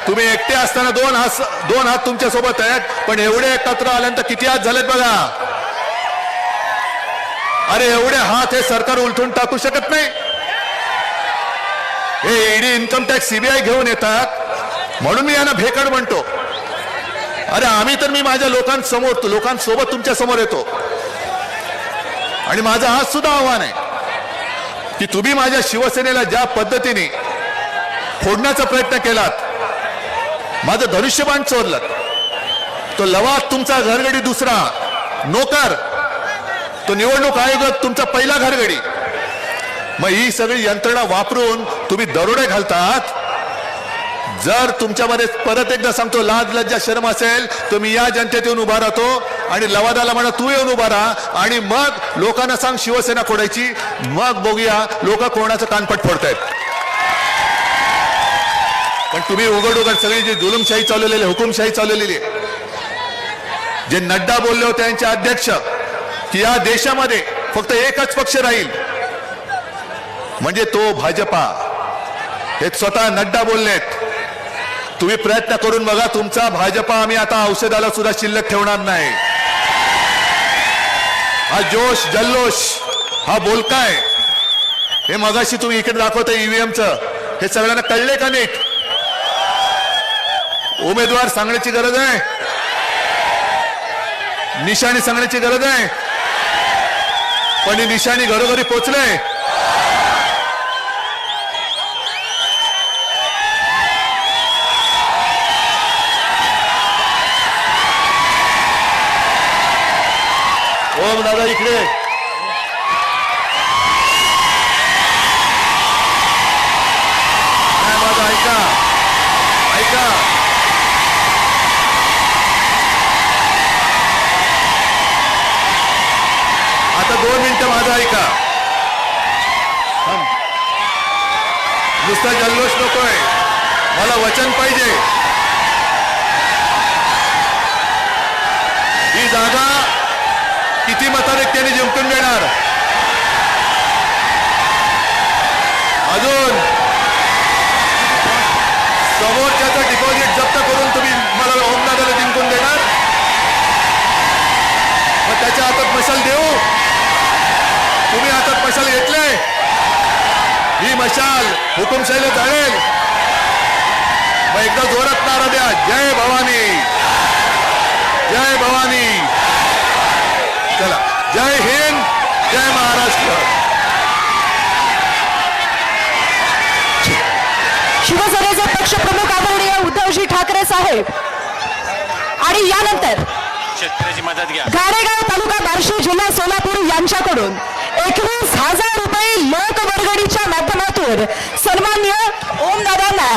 तुम्ही एकटे असताना दोन हात तुमच्या सोबत आहेत, पण एवढे एकत्र आल्यानंतर किती हात झालेत बघा. अरे एवढे हात हे सरकार उलटून टाकू शकत नाही. हे ईडी, इन्कम टॅक्स, सीबीआय घेऊन येतात म्हणून मी यांना भेकड म्हणतो. अरे आम्ही तर मी माझ्या लोकांसोबत तुमच्या समोर येतो. आणि माझं आज सुद्धा आव्हान आहे की तुम्ही माझ्या शिवसेनेला ज्या पद्धतीने फोडण्याचा प्रयत्न केलात, माझं धनुष्यबाण चोरलं, तो लवाद तुमचा घरगडी दुसरा, नोकर तो निवडणूक आयोगात तुमचा पहिला घरगडी. मग ही सगळी यंत्रणा वापरून तुम्ही दरोडे घालतात. जर तुमच्यामध्ये परत एकदा सांगतो लाज लज्जा शरम असेल तर मी या जनतेत येऊन उभा राहतो आणि लवादाला म्हणा तू येऊन उभा राहा आणि मग लोकांना सांग शिवसेना फोडायची. मग बघूया लोक कोणाचं कानपट फोडतायत. पण तुम्ही उघड सगळी जी जुलुमशाही चालवलेली, हुकुमशाही चालवलेली, जे नड्डा बोलले होते त्यांचे अध्यक्ष की या देशामध्ये फक्त एकच पक्ष राहील म्हणजे तो भाजपा, हे स्वतः नड्डा बोललेत. तुम्ही प्रयत्न करून बघा, तुमचा भाजपा आम्ही आता औषधाला सुद्धा शिल्लक ठेवणार नाही. हा जोश जल्लोष, हा बोलकाय, हे मगाशी तुम्ही इकडे दाखवता ईव्हीएमचं, हे सगळ्यांना कळले का नीट? उमेदवार सांगण्याची गरज आहे, निशाणी सांगण्याची गरज आहे, पण ही निशाणी घरोघरी पोचले. ओम दादा इकडे. माझं ऐका ऐका, आता 2 मिनिटं माझं ऐका. नुसता जल्लोष नकोय, मला वचन पाहिजे. किती मताने त्यांनी जिंकून देणार? अजून समोरच्याचं डिपॉझिट जप्त करून तुम्ही मला ओमदादाला जिंकून देणार? मग त्याच्या हातात मशाल देऊ? तुम्ही हातात मशाल घेतले, ही मशाल हुकुमशाहीला जाणेल. मग एकदा जोरात नारा द्या, जय भवानी, जय भवानी. चला, जय हिंद, जय महाराष्ट्र. शिवसेनेचे पक्षप्रमुख आदरणीय उद्धवजी ठाकरे साहेब आणि यानंतर शेतकऱ्याची मदत घ्या. गाडेगाव तालुका बार्शी जिल्हा सोलापूर यांच्याकडून 21,000 रुपये लोकवर्गणीच्या माध्यमातून सन्माननीय ओमदादांना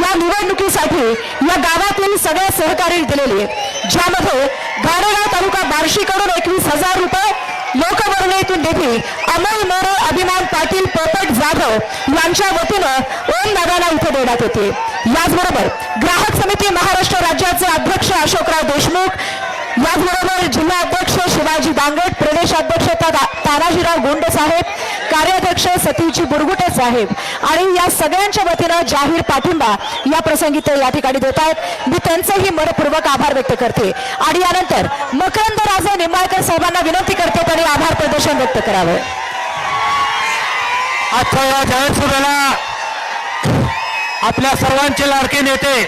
या निवडणुकीसाठी या गावातील सगळे सहकार्य दिलेले, ज्यामध्ये गाडेगाव तालुका बार्शीकडून 21,000 रुपये लोकवर्गणीतून निधी अमोल मोरे, अभिमान पाटील, पोपट जाधव यांच्या वतीनं ओमदादांना इथे देण्यात येते. याचबरोबर ग्राहक समिती महाराष्ट्र राज्याचे अध्यक्ष अशोकराव देशमुख, याचबरोबर जिल्हा अध्यक्ष शिवाजी दांगट, प्रदेशाध्यक्ष तानाजीराव गोंड साहेब, कार्याध्यक्ष सतीजी बुरगुटे साहेब आणि या सगळ्यांच्या वतीनं जाहीर पाठिंबा या प्रसंगी ते या ठिकाणी देत आहेत. मी त्यांचेही मनपूर्वक आभार व्यक्त करते आणि यानंतर मकरंद राजे निंबाळकर साहेबांना विनंती करते त्यांनी आभार प्रदर्शन व्यक्त करावे. आजच्या या जाहीर सभेला आपल्या सर्वांचे लाडके नेते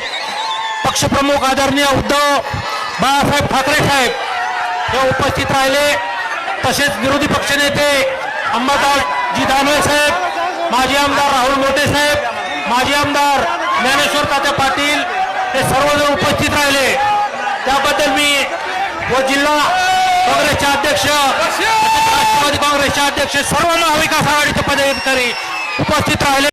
पक्षप्रमुख आदरणीय उद्धव बाळासाहेब ठाकरे साहेब हे उपस्थित राहिले. तसेच विरोधी पक्षनेते अंबादासजी दानवे साहेब, माजी आमदार राहुल मोठे साहेब, माजी आमदार ज्ञानेश्वर तात्या पाटील हे सर्वजण उपस्थित राहिले. त्याबद्दल मी व जिल्हा काँग्रेसचे अध्यक्ष, राष्ट्रवादी काँग्रेसचे अध्यक्ष, सर्व महाविकास आघाडीचे पदाधिकारी उपस्थित राहिले.